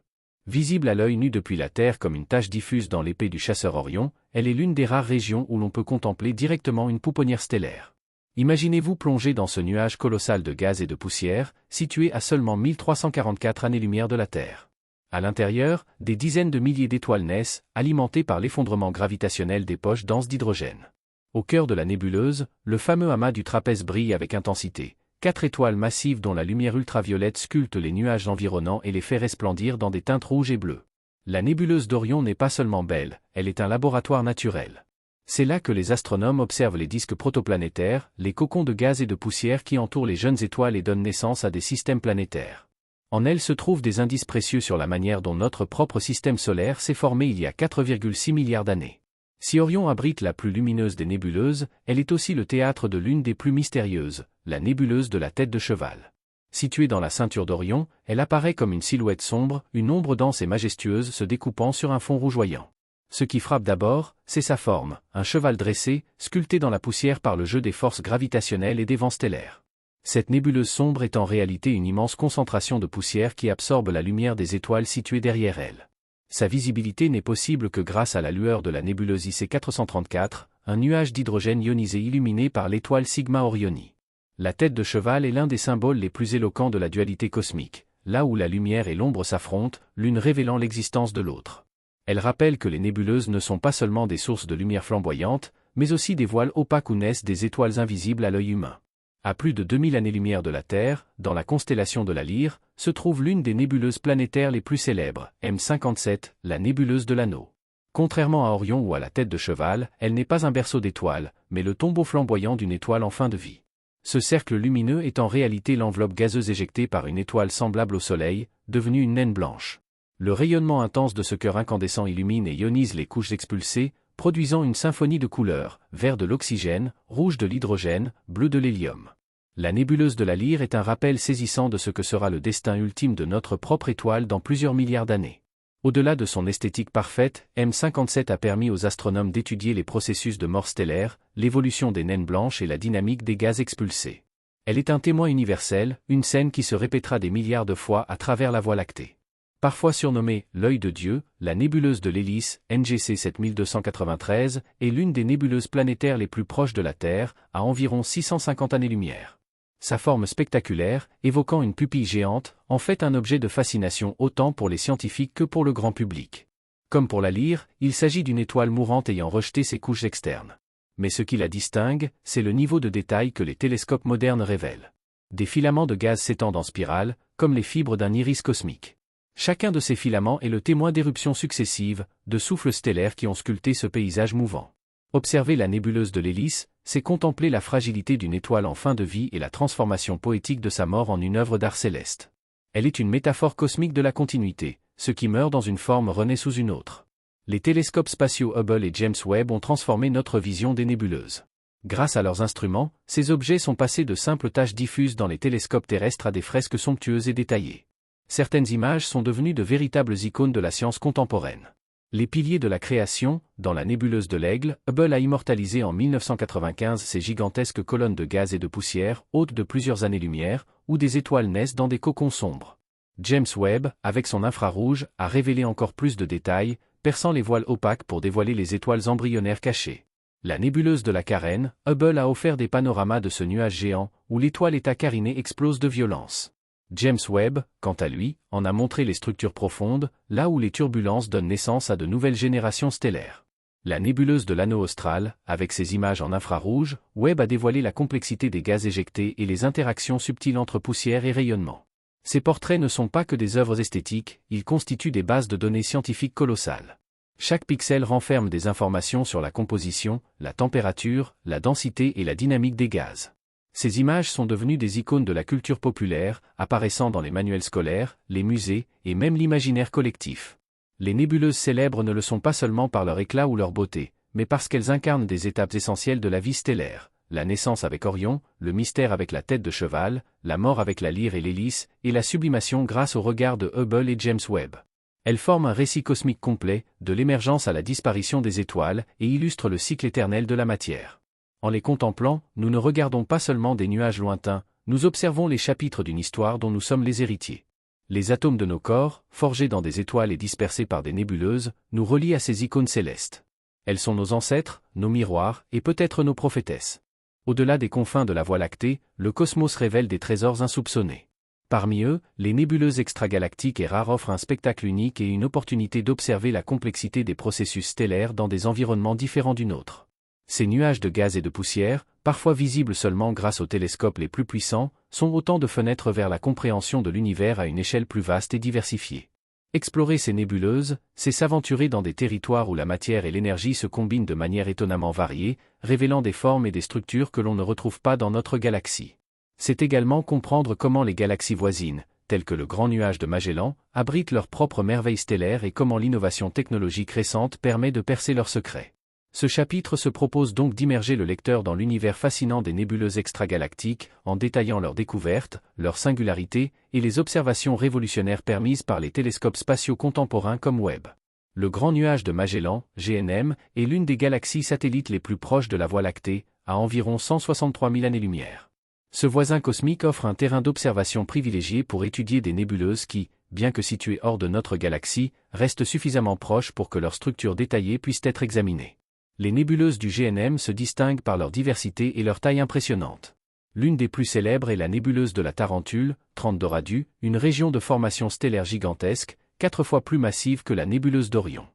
Visible à l'œil nu depuis la Terre comme une tache diffuse dans l'épée du chasseur Orion, elle est l'une des rares régions où l'on peut contempler directement une pouponnière stellaire. Imaginez-vous plonger dans ce nuage colossal de gaz et de poussière, situé à seulement 1344 années-lumière de la Terre. À l'intérieur, des dizaines de milliers d'étoiles naissent, alimentées par l'effondrement gravitationnel des poches denses d'hydrogène. Au cœur de la nébuleuse, le fameux amas du trapèze brille avec intensité. 4 étoiles massives dont la lumière ultraviolette sculpte les nuages environnants et les fait resplendir dans des teintes rouges et bleues. La nébuleuse d'Orion n'est pas seulement belle, elle est un laboratoire naturel. C'est là que les astronomes observent les disques protoplanétaires, les cocons de gaz et de poussière qui entourent les jeunes étoiles et donnent naissance à des systèmes planétaires. En elles se trouvent des indices précieux sur la manière dont notre propre système solaire s'est formé il y a 4,6 milliards d'années. Si Orion abrite la plus lumineuse des nébuleuses, elle est aussi le théâtre de l'une des plus mystérieuses, la nébuleuse de la tête de cheval. Située dans la ceinture d'Orion, elle apparaît comme une silhouette sombre, une ombre dense et majestueuse se découpant sur un fond rougeoyant. Ce qui frappe d'abord, c'est sa forme, un cheval dressé, sculpté dans la poussière par le jeu des forces gravitationnelles et des vents stellaires. Cette nébuleuse sombre est en réalité une immense concentration de poussière qui absorbe la lumière des étoiles situées derrière elle. Sa visibilité n'est possible que grâce à la lueur de la nébuleuse IC 434, un nuage d'hydrogène ionisé illuminé par l'étoile Sigma Orioni. La tête de cheval est l'un des symboles les plus éloquents de la dualité cosmique, là où la lumière et l'ombre s'affrontent, l'une révélant l'existence de l'autre. Elle rappelle que les nébuleuses ne sont pas seulement des sources de lumière flamboyante, mais aussi des voiles opaques où naissent des étoiles invisibles à l'œil humain. À plus de 2000 années-lumière de la Terre, dans la constellation de la Lyre, se trouve l'une des nébuleuses planétaires les plus célèbres, M57, la nébuleuse de l'Anneau. Contrairement à Orion ou à la tête de cheval, elle n'est pas un berceau d'étoiles, mais le tombeau flamboyant d'une étoile en fin de vie. Ce cercle lumineux est en réalité l'enveloppe gazeuse éjectée par une étoile semblable au Soleil, devenue une naine blanche. Le rayonnement intense de ce cœur incandescent illumine et ionise les couches expulsées, produisant une symphonie de couleurs, vert de l'oxygène, rouge de l'hydrogène, bleu de l'hélium. La nébuleuse de la Lyre est un rappel saisissant de ce que sera le destin ultime de notre propre étoile dans plusieurs milliards d'années. Au-delà de son esthétique parfaite, M57 a permis aux astronomes d'étudier les processus de mort stellaire, l'évolution des naines blanches et la dynamique des gaz expulsés. Elle est un témoin universel, une scène qui se répétera des milliards de fois à travers la Voie lactée. Parfois surnommée « l'œil de Dieu », la nébuleuse de l'hélice, NGC 7293, est l'une des nébuleuses planétaires les plus proches de la Terre, à environ 650 années-lumière. Sa forme spectaculaire, évoquant une pupille géante, en fait un objet de fascination autant pour les scientifiques que pour le grand public. Comme pour la Lyre, il s'agit d'une étoile mourante ayant rejeté ses couches externes. Mais ce qui la distingue, c'est le niveau de détail que les télescopes modernes révèlent. Des filaments de gaz s'étendent en spirale, comme les fibres d'un iris cosmique. Chacun de ces filaments est le témoin d'éruptions successives, de souffles stellaires qui ont sculpté ce paysage mouvant. Observer la nébuleuse de l'hélice, c'est contempler la fragilité d'une étoile en fin de vie et la transformation poétique de sa mort en une œuvre d'art céleste. Elle est une métaphore cosmique de la continuité, ce qui meurt dans une forme renaît sous une autre. Les télescopes spatiaux Hubble et James Webb ont transformé notre vision des nébuleuses. Grâce à leurs instruments, ces objets sont passés de simples taches diffuses dans les télescopes terrestres à des fresques somptueuses et détaillées. Certaines images sont devenues de véritables icônes de la science contemporaine. Les piliers de la création, dans la nébuleuse de l'Aigle, Hubble a immortalisé en 1995 ces gigantesques colonnes de gaz et de poussière, hautes de plusieurs années-lumière, où des étoiles naissent dans des cocons sombres. James Webb, avec son infrarouge, a révélé encore plus de détails, perçant les voiles opaques pour dévoiler les étoiles embryonnaires cachées. La nébuleuse de la Carène, Hubble a offert des panoramas de ce nuage géant, où l'étoile état cariné explose de violence. James Webb, quant à lui, en a montré les structures profondes, là où les turbulences donnent naissance à de nouvelles générations stellaires. La nébuleuse de l'Anneau austral, avec ses images en infrarouge, Webb a dévoilé la complexité des gaz éjectés et les interactions subtiles entre poussière et rayonnement. Ces portraits ne sont pas que des œuvres esthétiques, ils constituent des bases de données scientifiques colossales. Chaque pixel renferme des informations sur la composition, la température, la densité et la dynamique des gaz. Ces images sont devenues des icônes de la culture populaire, apparaissant dans les manuels scolaires, les musées, et même l'imaginaire collectif. Les nébuleuses célèbres ne le sont pas seulement par leur éclat ou leur beauté, mais parce qu'elles incarnent des étapes essentielles de la vie stellaire, la naissance avec Orion, le mystère avec la tête de cheval, la mort avec la Lyre et l'hélice, et la sublimation grâce au regard de Hubble et James Webb. Elles forment un récit cosmique complet, de l'émergence à la disparition des étoiles, et illustrent le cycle éternel de la matière. En les contemplant, nous ne regardons pas seulement des nuages lointains, nous observons les chapitres d'une histoire dont nous sommes les héritiers. Les atomes de nos corps, forgés dans des étoiles et dispersés par des nébuleuses, nous relient à ces icônes célestes. Elles sont nos ancêtres, nos miroirs, et peut-être nos prophétesses. Au-delà des confins de la Voie lactée, le cosmos révèle des trésors insoupçonnés. Parmi eux, les nébuleuses extragalactiques et rares offrent un spectacle unique et une opportunité d'observer la complexité des processus stellaires dans des environnements différents du nôtre. Ces nuages de gaz et de poussière, parfois visibles seulement grâce aux télescopes les plus puissants, sont autant de fenêtres vers la compréhension de l'univers à une échelle plus vaste et diversifiée. Explorer ces nébuleuses, c'est s'aventurer dans des territoires où la matière et l'énergie se combinent de manière étonnamment variée, révélant des formes et des structures que l'on ne retrouve pas dans notre galaxie. C'est également comprendre comment les galaxies voisines, telles que le Grand Nuage de Magellan, abritent leurs propres merveilles stellaires et comment l'innovation technologique récente permet de percer leurs secrets. Ce chapitre se propose donc d'immerger le lecteur dans l'univers fascinant des nébuleuses extragalactiques, en détaillant leurs découvertes, leurs singularités, et les observations révolutionnaires permises par les télescopes spatiaux contemporains comme Webb. Le Grand Nuage de Magellan, GNM, est l'une des galaxies satellites les plus proches de la Voie lactée, à environ 163 000 années-lumière. Ce voisin cosmique offre un terrain d'observation privilégié pour étudier des nébuleuses qui, bien que situées hors de notre galaxie, restent suffisamment proches pour que leur structure détaillée puisse être examinée. Les nébuleuses du GNM se distinguent par leur diversité et leur taille impressionnante. L'une des plus célèbres est la nébuleuse de la Tarentule, 30 Doradus, une région de formation stellaire gigantesque, 4 fois plus massive que la nébuleuse d'Orion.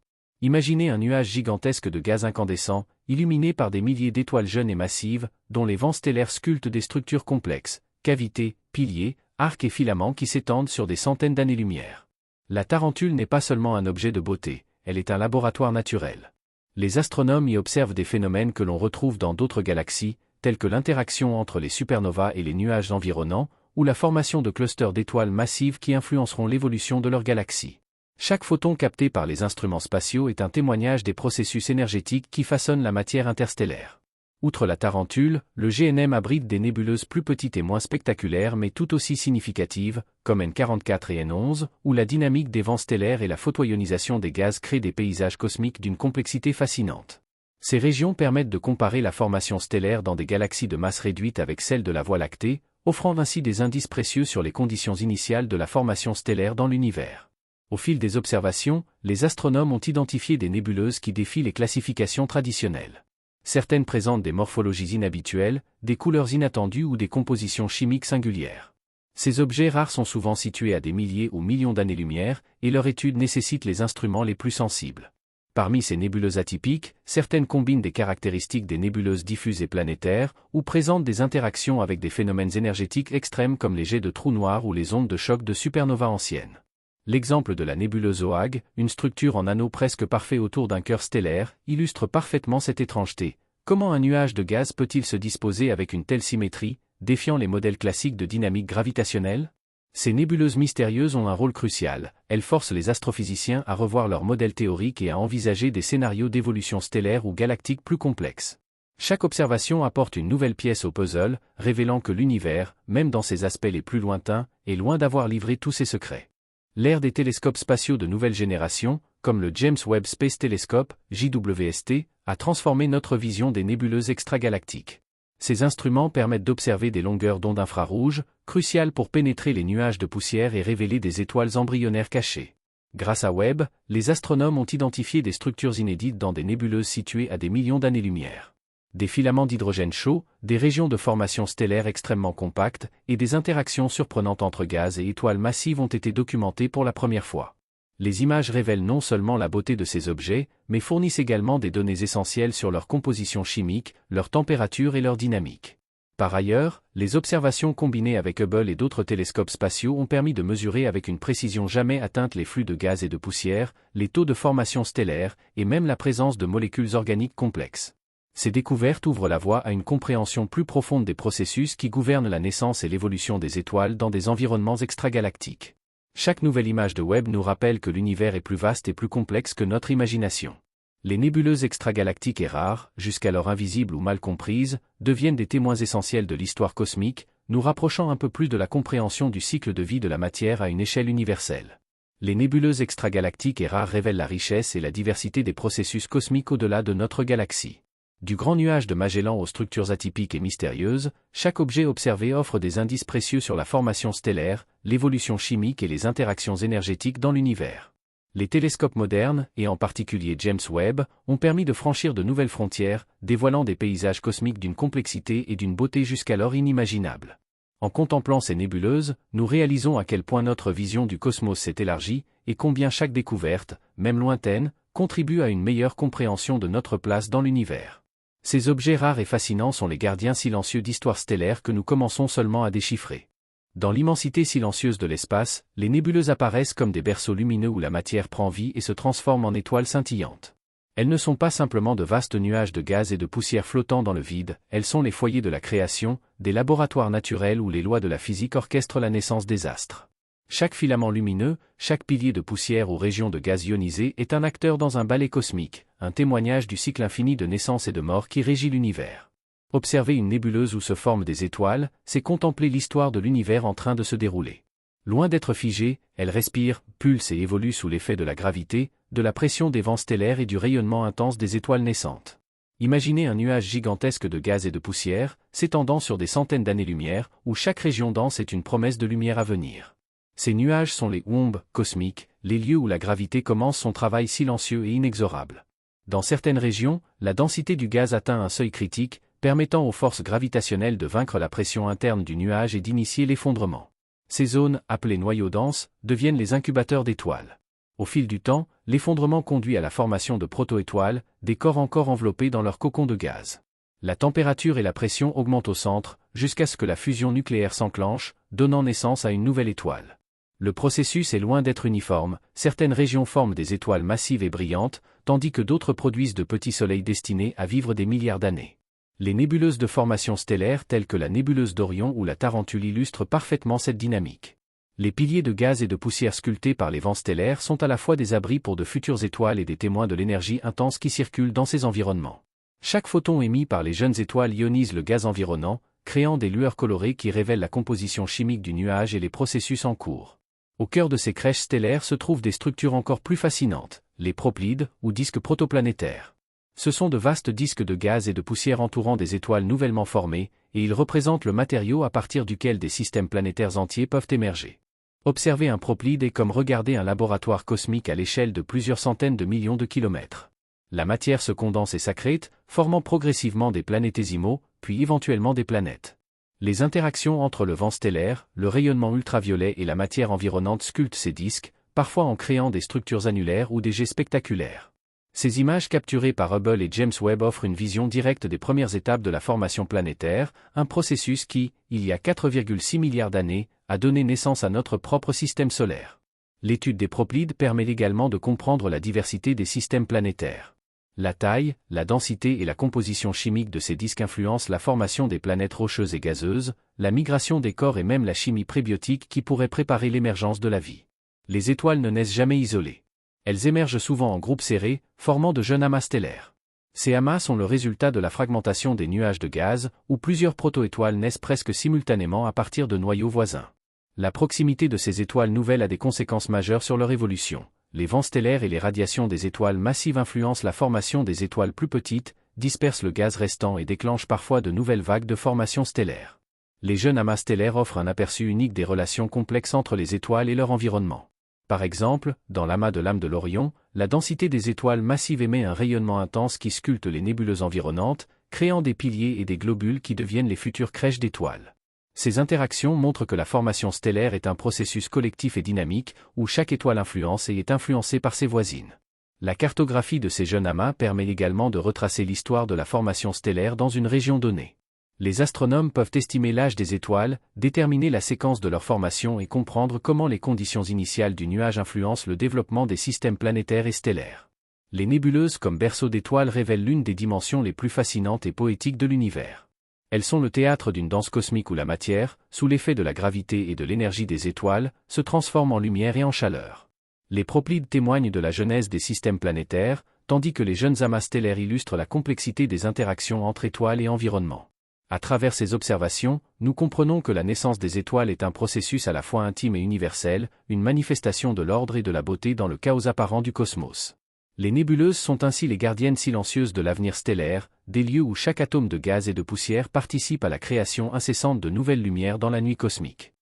Imaginez un nuage gigantesque de gaz incandescent, illuminé par des milliers d'étoiles jeunes et massives, dont les vents stellaires sculptent des structures complexes, cavités, piliers, arcs et filaments qui s'étendent sur des centaines d'années-lumière. La Tarentule n'est pas seulement un objet de beauté, elle est un laboratoire naturel. Les astronomes y observent des phénomènes que l'on retrouve dans d'autres galaxies, tels que l'interaction entre les supernovas et les nuages environnants, ou la formation de clusters d'étoiles massives qui influenceront l'évolution de leur galaxie. Chaque photon capté par les instruments spatiaux est un témoignage des processus énergétiques qui façonnent la matière interstellaire. Outre la Tarentule, le GNM abrite des nébuleuses plus petites et moins spectaculaires mais tout aussi significatives, comme N44 et N11, où la dynamique des vents stellaires et la photoionisation des gaz créent des paysages cosmiques d'une complexité fascinante. Ces régions permettent de comparer la formation stellaire dans des galaxies de masse réduite avec celle de la Voie lactée, offrant ainsi des indices précieux sur les conditions initiales de la formation stellaire dans l'univers. Au fil des observations, les astronomes ont identifié des nébuleuses qui défient les classifications traditionnelles. Certaines présentent des morphologies inhabituelles, des couleurs inattendues ou des compositions chimiques singulières. Ces objets rares sont souvent situés à des milliers ou millions d'années-lumière, et leur étude nécessite les instruments les plus sensibles. Parmi ces nébuleuses atypiques, certaines combinent des caractéristiques des nébuleuses diffuses et planétaires, ou présentent des interactions avec des phénomènes énergétiques extrêmes comme les jets de trous noirs ou les ondes de choc de supernovas anciennes. L'exemple de la nébuleuse Oag, une structure en anneau presque parfait autour d'un cœur stellaire, illustre parfaitement cette étrangeté. Comment un nuage de gaz peut-il se disposer avec une telle symétrie, défiant les modèles classiques de dynamique gravitationnelle ? Ces nébuleuses mystérieuses ont un rôle crucial, elles forcent les astrophysiciens à revoir leurs modèles théoriques et à envisager des scénarios d'évolution stellaire ou galactique plus complexes. Chaque observation apporte une nouvelle pièce au puzzle, révélant que l'univers, même dans ses aspects les plus lointains, est loin d'avoir livré tous ses secrets. L'ère des télescopes spatiaux de nouvelle génération, comme le James Webb Space Telescope, JWST, a transformé notre vision des nébuleuses extragalactiques. Ces instruments permettent d'observer des longueurs d'onde infrarouges, cruciales pour pénétrer les nuages de poussière et révéler des étoiles embryonnaires cachées. Grâce à Webb, les astronomes ont identifié des structures inédites dans des nébuleuses situées à des millions d'années-lumière. Des filaments d'hydrogène chaud, des régions de formation stellaire extrêmement compactes, et des interactions surprenantes entre gaz et étoiles massives ont été documentées pour la première fois. Les images révèlent non seulement la beauté de ces objets, mais fournissent également des données essentielles sur leur composition chimique, leur température et leur dynamique. Par ailleurs, les observations combinées avec Hubble et d'autres télescopes spatiaux ont permis de mesurer avec une précision jamais atteinte les flux de gaz et de poussière, les taux de formation stellaire, et même la présence de molécules organiques complexes. Ces découvertes ouvrent la voie à une compréhension plus profonde des processus qui gouvernent la naissance et l'évolution des étoiles dans des environnements extragalactiques. Chaque nouvelle image de Webb nous rappelle que l'univers est plus vaste et plus complexe que notre imagination. Les nébuleuses extragalactiques et rares, jusqu'alors invisibles ou mal comprises, deviennent des témoins essentiels de l'histoire cosmique, nous rapprochant un peu plus de la compréhension du cycle de vie de la matière à une échelle universelle. Les nébuleuses extragalactiques et rares révèlent la richesse et la diversité des processus cosmiques au-delà de notre galaxie. Du Grand Nuage de Magellan aux structures atypiques et mystérieuses, chaque objet observé offre des indices précieux sur la formation stellaire, l'évolution chimique et les interactions énergétiques dans l'univers. Les télescopes modernes, et en particulier James Webb, ont permis de franchir de nouvelles frontières, dévoilant des paysages cosmiques d'une complexité et d'une beauté jusqu'alors inimaginables. En contemplant ces nébuleuses, nous réalisons à quel point notre vision du cosmos s'est élargie, et combien chaque découverte, même lointaine, contribue à une meilleure compréhension de notre place dans l'univers. Ces objets rares et fascinants sont les gardiens silencieux d'histoires stellaires que nous commençons seulement à déchiffrer. Dans l'immensité silencieuse de l'espace, les nébuleuses apparaissent comme des berceaux lumineux où la matière prend vie et se transforme en étoiles scintillantes. Elles ne sont pas simplement de vastes nuages de gaz et de poussière flottant dans le vide, elles sont les foyers de la création, des laboratoires naturels où les lois de la physique orchestrent la naissance des astres. Chaque filament lumineux, chaque pilier de poussière ou région de gaz ionisé est un acteur dans un ballet cosmique, un témoignage du cycle infini de naissance et de mort qui régit l'univers. Observer une nébuleuse où se forment des étoiles, c'est contempler l'histoire de l'univers en train de se dérouler. Loin d'être figée, elle respire, pulse et évolue sous l'effet de la gravité, de la pression des vents stellaires et du rayonnement intense des étoiles naissantes. Imaginez un nuage gigantesque de gaz et de poussière, s'étendant sur des centaines d'années-lumière, où chaque région dense est une promesse de lumière à venir. Ces nuages sont les wombs cosmiques, les lieux où la gravité commence son travail silencieux et inexorable. Dans certaines régions, la densité du gaz atteint un seuil critique, permettant aux forces gravitationnelles de vaincre la pression interne du nuage et d'initier l'effondrement. Ces zones, appelées noyaux denses, deviennent les incubateurs d'étoiles. Au fil du temps, l'effondrement conduit à la formation de proto-étoiles, des corps encore enveloppés dans leur cocon de gaz. La température et la pression augmentent au centre, jusqu'à ce que la fusion nucléaire s'enclenche, donnant naissance à une nouvelle étoile. Le processus est loin d'être uniforme, certaines régions forment des étoiles massives et brillantes, tandis que d'autres produisent de petits soleils destinés à vivre des milliards d'années. Les nébuleuses de formation stellaire telles que la nébuleuse d'Orion ou la Tarentule illustrent parfaitement cette dynamique. Les piliers de gaz et de poussière sculptés par les vents stellaires sont à la fois des abris pour de futures étoiles et des témoins de l'énergie intense qui circule dans ces environnements. Chaque photon émis par les jeunes étoiles ionise le gaz environnant, créant des lueurs colorées qui révèlent la composition chimique du nuage et les processus en cours. Au cœur de ces crèches stellaires se trouvent des structures encore plus fascinantes, les proplides, ou disques protoplanétaires. Ce sont de vastes disques de gaz et de poussière entourant des étoiles nouvellement formées, et ils représentent le matériau à partir duquel des systèmes planétaires entiers peuvent émerger. Observer un proplide est comme regarder un laboratoire cosmique à l'échelle de plusieurs centaines de millions de kilomètres. La matière se condense et s'accrète, formant progressivement des planétésimaux, puis éventuellement des planètes. Les interactions entre le vent stellaire, le rayonnement ultraviolet et la matière environnante sculptent ces disques, parfois en créant des structures annulaires ou des jets spectaculaires. Ces images capturées par Hubble et James Webb offrent une vision directe des premières étapes de la formation planétaire, un processus qui, il y a 4,6 milliards d'années, a donné naissance à notre propre système solaire. L'étude des proplides permet également de comprendre la diversité des systèmes planétaires. La taille, la densité et la composition chimique de ces disques influencent la formation des planètes rocheuses et gazeuses, la migration des corps et même la chimie prébiotique qui pourrait préparer l'émergence de la vie. Les étoiles ne naissent jamais isolées. Elles émergent souvent en groupes serrés, formant de jeunes amas stellaires. Ces amas sont le résultat de la fragmentation des nuages de gaz, où plusieurs proto-étoiles naissent presque simultanément à partir de noyaux voisins. La proximité de ces étoiles nouvelles a des conséquences majeures sur leur évolution. Les vents stellaires et les radiations des étoiles massives influencent la formation des étoiles plus petites, dispersent le gaz restant et déclenchent parfois de nouvelles vagues de formation stellaire. Les jeunes amas stellaires offrent un aperçu unique des relations complexes entre les étoiles et leur environnement. Par exemple, dans l'amas de Lame de l'Orion, la densité des étoiles massives émet un rayonnement intense qui sculpte les nébuleuses environnantes, créant des piliers et des globules qui deviennent les futures crèches d'étoiles. Ces interactions montrent que la formation stellaire est un processus collectif et dynamique, où chaque étoile influence et est influencée par ses voisines. La cartographie de ces jeunes amas permet également de retracer l'histoire de la formation stellaire dans une région donnée. Les astronomes peuvent estimer l'âge des étoiles, déterminer la séquence de leur formation et comprendre comment les conditions initiales du nuage influencent le développement des systèmes planétaires et stellaires. Les nébuleuses comme berceaux d'étoiles révèlent l'une des dimensions les plus fascinantes et poétiques de l'univers. Elles sont le théâtre d'une danse cosmique où la matière, sous l'effet de la gravité et de l'énergie des étoiles, se transforme en lumière et en chaleur. Les proplides témoignent de la genèse des systèmes planétaires, tandis que les jeunes amas stellaires illustrent la complexité des interactions entre étoiles et environnement. À travers ces observations, nous comprenons que la naissance des étoiles est un processus à la fois intime et universel, une manifestation de l'ordre et de la beauté dans le chaos apparent du cosmos. Les nébuleuses sont ainsi les gardiennes silencieuses de l'avenir stellaire, des lieux où chaque atome de gaz et de poussière participe à la création incessante de nouvelles lumières dans la nuit cosmique.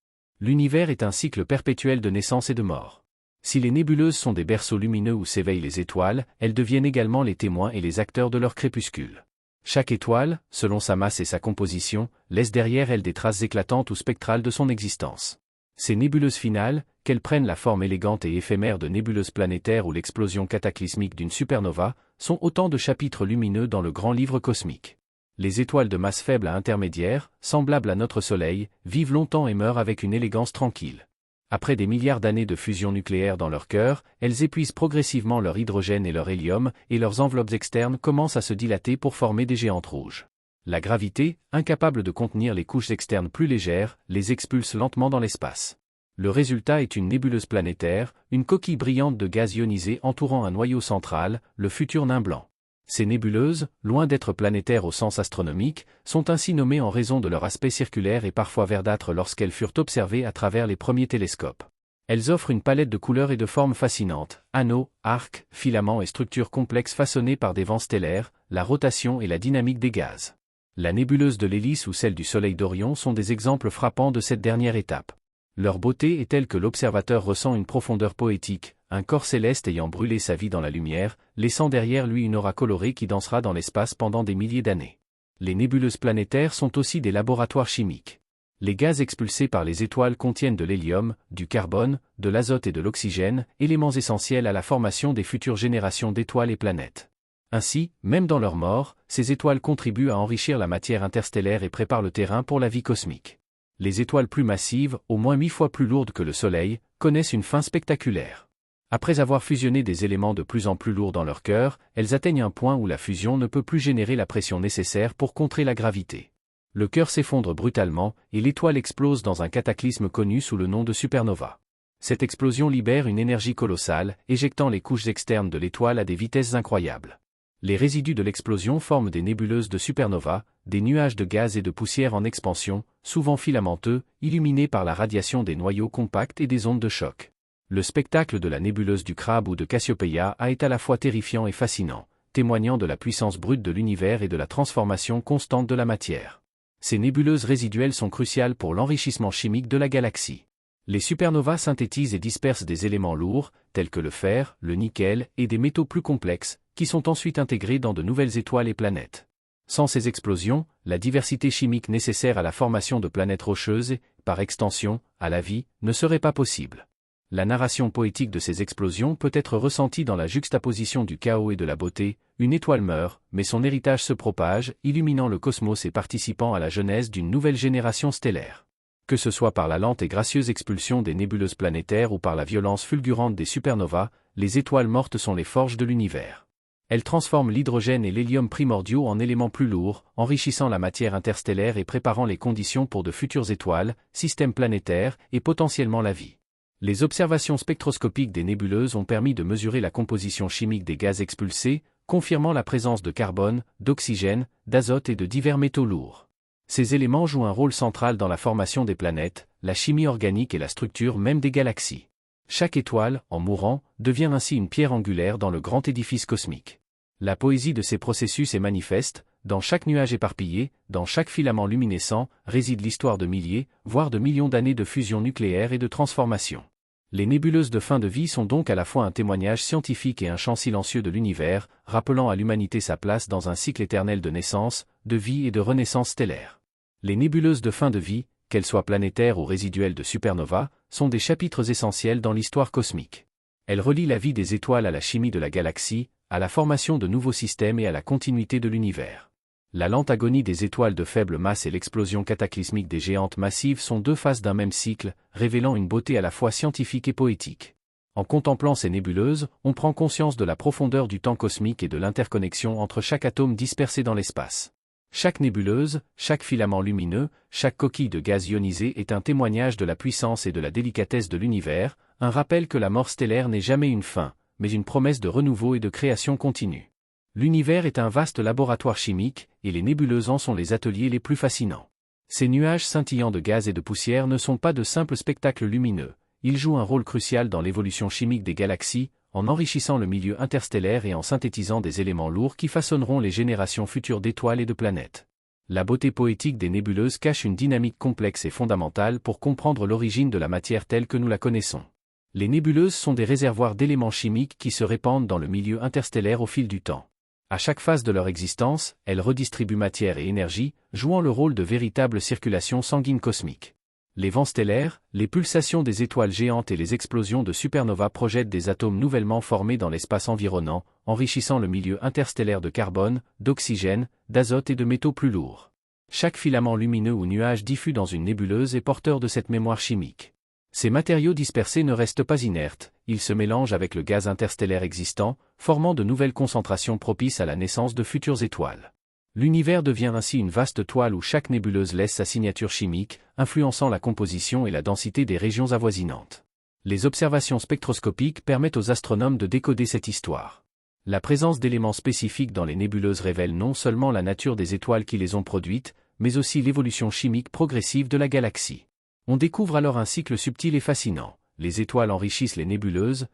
L'univers est un cycle perpétuel de naissance et de mort. Si les nébuleuses sont des berceaux lumineux où s'éveillent les étoiles, elles deviennent également les témoins et les acteurs de leur crépuscule. Chaque étoile, selon sa masse et sa composition, laisse derrière elle des traces éclatantes ou spectrales de son existence. Ces nébuleuses finales, qu'elles prennent la forme élégante et éphémère de nébuleuses planétaires ou l'explosion cataclysmique d'une supernova, sont autant de chapitres lumineux dans le grand livre cosmique. Les étoiles de masse faible à intermédiaire, semblables à notre Soleil, vivent longtemps et meurent avec une élégance tranquille. Après des milliards d'années de fusion nucléaire dans leur cœur, elles épuisent progressivement leur hydrogène et leur hélium, et leurs enveloppes externes commencent à se dilater pour former des géantes rouges. La gravité, incapable de contenir les couches externes plus légères, les expulse lentement dans l'espace. Le résultat est une nébuleuse planétaire, une coquille brillante de gaz ionisé entourant un noyau central, le futur nain blanc. Ces nébuleuses, loin d'être planétaires au sens astronomique, sont ainsi nommées en raison de leur aspect circulaire et parfois verdâtre lorsqu'elles furent observées à travers les premiers télescopes. Elles offrent une palette de couleurs et de formes fascinantes, anneaux, arcs, filaments et structures complexes façonnées par des vents stellaires, la rotation et la dynamique des gaz. La nébuleuse de l'Hélice ou celle du Soleil d'Orion sont des exemples frappants de cette dernière étape. Leur beauté est telle que l'observateur ressent une profondeur poétique, un corps céleste ayant brûlé sa vie dans la lumière, laissant derrière lui une aura colorée qui dansera dans l'espace pendant des milliers d'années. Les nébuleuses planétaires sont aussi des laboratoires chimiques. Les gaz expulsés par les étoiles contiennent de l'hélium, du carbone, de l'azote et de l'oxygène, éléments essentiels à la formation des futures générations d'étoiles et planètes. Ainsi, même dans leur mort, ces étoiles contribuent à enrichir la matière interstellaire et préparent le terrain pour la vie cosmique. Les étoiles plus massives, au moins 1000 fois plus lourdes que le Soleil, connaissent une fin spectaculaire. Après avoir fusionné des éléments de plus en plus lourds dans leur cœur, elles atteignent un point où la fusion ne peut plus générer la pression nécessaire pour contrer la gravité. Le cœur s'effondre brutalement, et l'étoile explose dans un cataclysme connu sous le nom de supernova. Cette explosion libère une énergie colossale, éjectant les couches externes de l'étoile à des vitesses incroyables. Les résidus de l'explosion forment des nébuleuses de supernova, des nuages de gaz et de poussière en expansion, souvent filamenteux, illuminés par la radiation des noyaux compacts et des ondes de choc. Le spectacle de la nébuleuse du Crabe ou de Cassiopeia est à la fois terrifiant et fascinant, témoignant de la puissance brute de l'univers et de la transformation constante de la matière. Ces nébuleuses résiduelles sont cruciales pour l'enrichissement chimique de la galaxie. Les supernovas synthétisent et dispersent des éléments lourds, tels que le fer, le nickel, et des métaux plus complexes, qui sont ensuite intégrés dans de nouvelles étoiles et planètes. Sans ces explosions, la diversité chimique nécessaire à la formation de planètes rocheuses et, par extension, à la vie, ne serait pas possible. La narration poétique de ces explosions peut être ressentie dans la juxtaposition du chaos et de la beauté. Une étoile meurt, mais son héritage se propage, illuminant le cosmos et participant à la genèse d'une nouvelle génération stellaire. Que ce soit par la lente et gracieuse expulsion des nébuleuses planétaires ou par la violence fulgurante des supernovas, les étoiles mortes sont les forges de l'univers. Elles transforment l'hydrogène et l'hélium primordiaux en éléments plus lourds, enrichissant la matière interstellaire et préparant les conditions pour de futures étoiles, systèmes planétaires et potentiellement la vie. Les observations spectroscopiques des nébuleuses ont permis de mesurer la composition chimique des gaz expulsés, confirmant la présence de carbone, d'oxygène, d'azote et de divers métaux lourds. Ces éléments jouent un rôle central dans la formation des planètes, la chimie organique et la structure même des galaxies. Chaque étoile, en mourant, devient ainsi une pierre angulaire dans le grand édifice cosmique. La poésie de ces processus est manifeste, dans chaque nuage éparpillé, dans chaque filament luminescent, réside l'histoire de milliers, voire de millions d'années de fusion nucléaire et de transformation. Les nébuleuses de fin de vie sont donc à la fois un témoignage scientifique et un chant silencieux de l'univers, rappelant à l'humanité sa place dans un cycle éternel de naissance, de vie et de renaissance stellaire. Les nébuleuses de fin de vie, qu'elles soient planétaires ou résiduelles de supernovas, sont des chapitres essentiels dans l'histoire cosmique. Elles relient la vie des étoiles à la chimie de la galaxie, à la formation de nouveaux systèmes et à la continuité de l'univers. La lente agonie des étoiles de faible masse et l'explosion cataclysmique des géantes massives sont deux faces d'un même cycle, révélant une beauté à la fois scientifique et poétique. En contemplant ces nébuleuses, on prend conscience de la profondeur du temps cosmique et de l'interconnexion entre chaque atome dispersé dans l'espace. Chaque nébuleuse, chaque filament lumineux, chaque coquille de gaz ionisé est un témoignage de la puissance et de la délicatesse de l'univers, un rappel que la mort stellaire n'est jamais une fin, mais une promesse de renouveau et de création continue. L'univers est un vaste laboratoire chimique, et les nébuleuses en sont les ateliers les plus fascinants. Ces nuages scintillants de gaz et de poussière ne sont pas de simples spectacles lumineux, ils jouent un rôle crucial dans l'évolution chimique des galaxies, en enrichissant le milieu interstellaire et en synthétisant des éléments lourds qui façonneront les générations futures d'étoiles et de planètes. La beauté poétique des nébuleuses cache une dynamique complexe et fondamentale pour comprendre l'origine de la matière telle que nous la connaissons. Les nébuleuses sont des réservoirs d'éléments chimiques qui se répandent dans le milieu interstellaire au fil du temps. À chaque phase de leur existence, elles redistribuent matière et énergie, jouant le rôle de véritable circulation sanguine cosmique. Les vents stellaires, les pulsations des étoiles géantes et les explosions de supernovas projettent des atomes nouvellement formés dans l'espace environnant, enrichissant le milieu interstellaire de carbone, d'oxygène, d'azote et de métaux plus lourds. Chaque filament lumineux ou nuage diffus dans une nébuleuse est porteur de cette mémoire chimique. Ces matériaux dispersés ne restent pas inertes, ils se mélangent avec le gaz interstellaire existant, formant de nouvelles concentrations propices à la naissance de futures étoiles. L'univers devient ainsi une vaste toile où chaque nébuleuse laisse sa signature chimique, influençant la composition et la densité des régions avoisinantes. Les observations spectroscopiques permettent aux astronomes de décoder cette histoire. La présence d'éléments spécifiques dans les nébuleuses révèle non seulement la nature des étoiles qui les ont produites, mais aussi l'évolution chimique progressive de la galaxie. On découvre alors un cycle subtil et fascinant. Les étoiles enrichissent les nébuleuses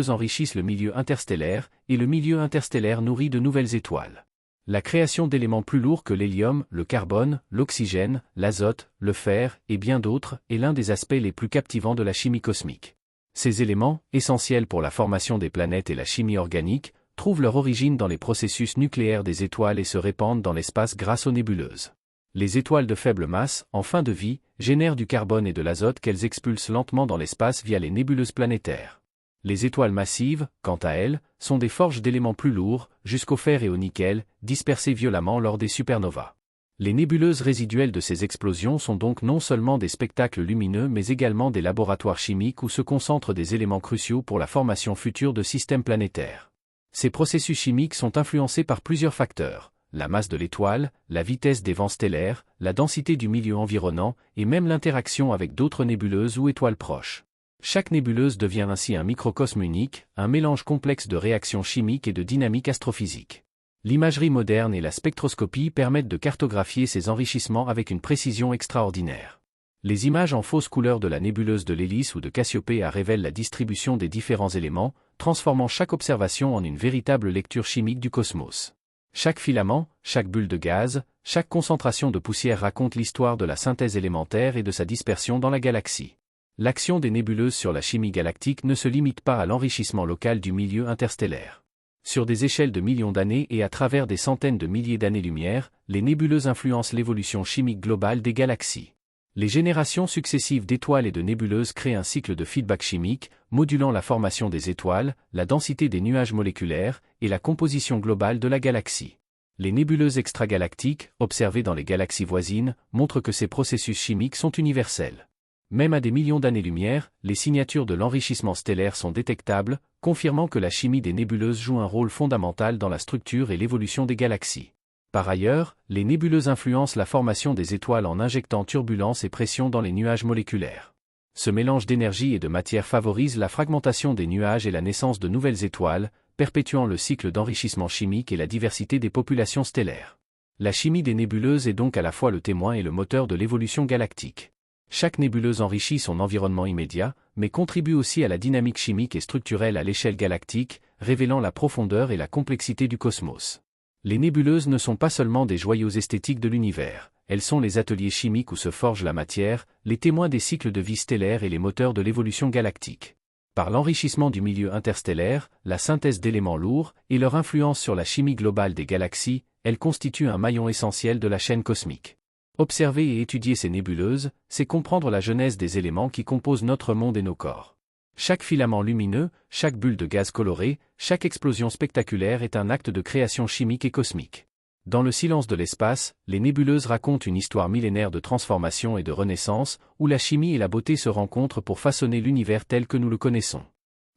enrichissent le milieu interstellaire, et le milieu interstellaire nourrit de nouvelles étoiles. La création d'éléments plus lourds que l'hélium, le carbone, l'oxygène, l'azote, le fer, et bien d'autres, est l'un des aspects les plus captivants de la chimie cosmique. Ces éléments, essentiels pour la formation des planètes et la chimie organique, trouvent leur origine dans les processus nucléaires des étoiles et se répandent dans l'espace grâce aux nébuleuses. Les étoiles de faible masse, en fin de vie, génèrent du carbone et de l'azote qu'elles expulsent lentement dans l'espace via les nébuleuses planétaires. Les étoiles massives, quant à elles, sont des forges d'éléments plus lourds, jusqu'au fer et au nickel, dispersés violemment lors des supernovas. Les nébuleuses résiduelles de ces explosions sont donc non seulement des spectacles lumineux mais également des laboratoires chimiques où se concentrent des éléments cruciaux pour la formation future de systèmes planétaires. Ces processus chimiques sont influencés par plusieurs facteurs: la masse de l'étoile, la vitesse des vents stellaires, la densité du milieu environnant, et même l'interaction avec d'autres nébuleuses ou étoiles proches. Chaque nébuleuse devient ainsi un microcosme unique, un mélange complexe de réactions chimiques et de dynamique astrophysique. L'imagerie moderne et la spectroscopie permettent de cartographier ces enrichissements avec une précision extraordinaire. Les images en fausse couleur de la nébuleuse de l'Hélice ou de Cassiopée révèlent la distribution des différents éléments, transformant chaque observation en une véritable lecture chimique du cosmos. Chaque filament, chaque bulle de gaz, chaque concentration de poussière raconte l'histoire de la synthèse élémentaire et de sa dispersion dans la galaxie. L'action des nébuleuses sur la chimie galactique ne se limite pas à l'enrichissement local du milieu interstellaire. Sur des échelles de millions d'années et à travers des centaines de milliers d'années-lumière, les nébuleuses influencent l'évolution chimique globale des galaxies. Les générations successives d'étoiles et de nébuleuses créent un cycle de feedback chimique, modulant la formation des étoiles, la densité des nuages moléculaires, et la composition globale de la galaxie. Les nébuleuses extragalactiques, observées dans les galaxies voisines, montrent que ces processus chimiques sont universels. Même à des millions d'années-lumière, les signatures de l'enrichissement stellaire sont détectables, confirmant que la chimie des nébuleuses joue un rôle fondamental dans la structure et l'évolution des galaxies. Par ailleurs, les nébuleuses influencent la formation des étoiles en injectant turbulences et pression dans les nuages moléculaires. Ce mélange d'énergie et de matière favorise la fragmentation des nuages et la naissance de nouvelles étoiles, perpétuant le cycle d'enrichissement chimique et la diversité des populations stellaires. La chimie des nébuleuses est donc à la fois le témoin et le moteur de l'évolution galactique. Chaque nébuleuse enrichit son environnement immédiat, mais contribue aussi à la dynamique chimique et structurelle à l'échelle galactique, révélant la profondeur et la complexité du cosmos. Les nébuleuses ne sont pas seulement des joyaux esthétiques de l'univers, elles sont les ateliers chimiques où se forge la matière, les témoins des cycles de vie stellaire et les moteurs de l'évolution galactique. Par l'enrichissement du milieu interstellaire, la synthèse d'éléments lourds, et leur influence sur la chimie globale des galaxies, elles constituent un maillon essentiel de la chaîne cosmique. Observer et étudier ces nébuleuses, c'est comprendre la genèse des éléments qui composent notre monde et nos corps. Chaque filament lumineux, chaque bulle de gaz coloré, chaque explosion spectaculaire est un acte de création chimique et cosmique. Dans le silence de l'espace, les nébuleuses racontent une histoire millénaire de transformation et de renaissance, où la chimie et la beauté se rencontrent pour façonner l'univers tel que nous le connaissons.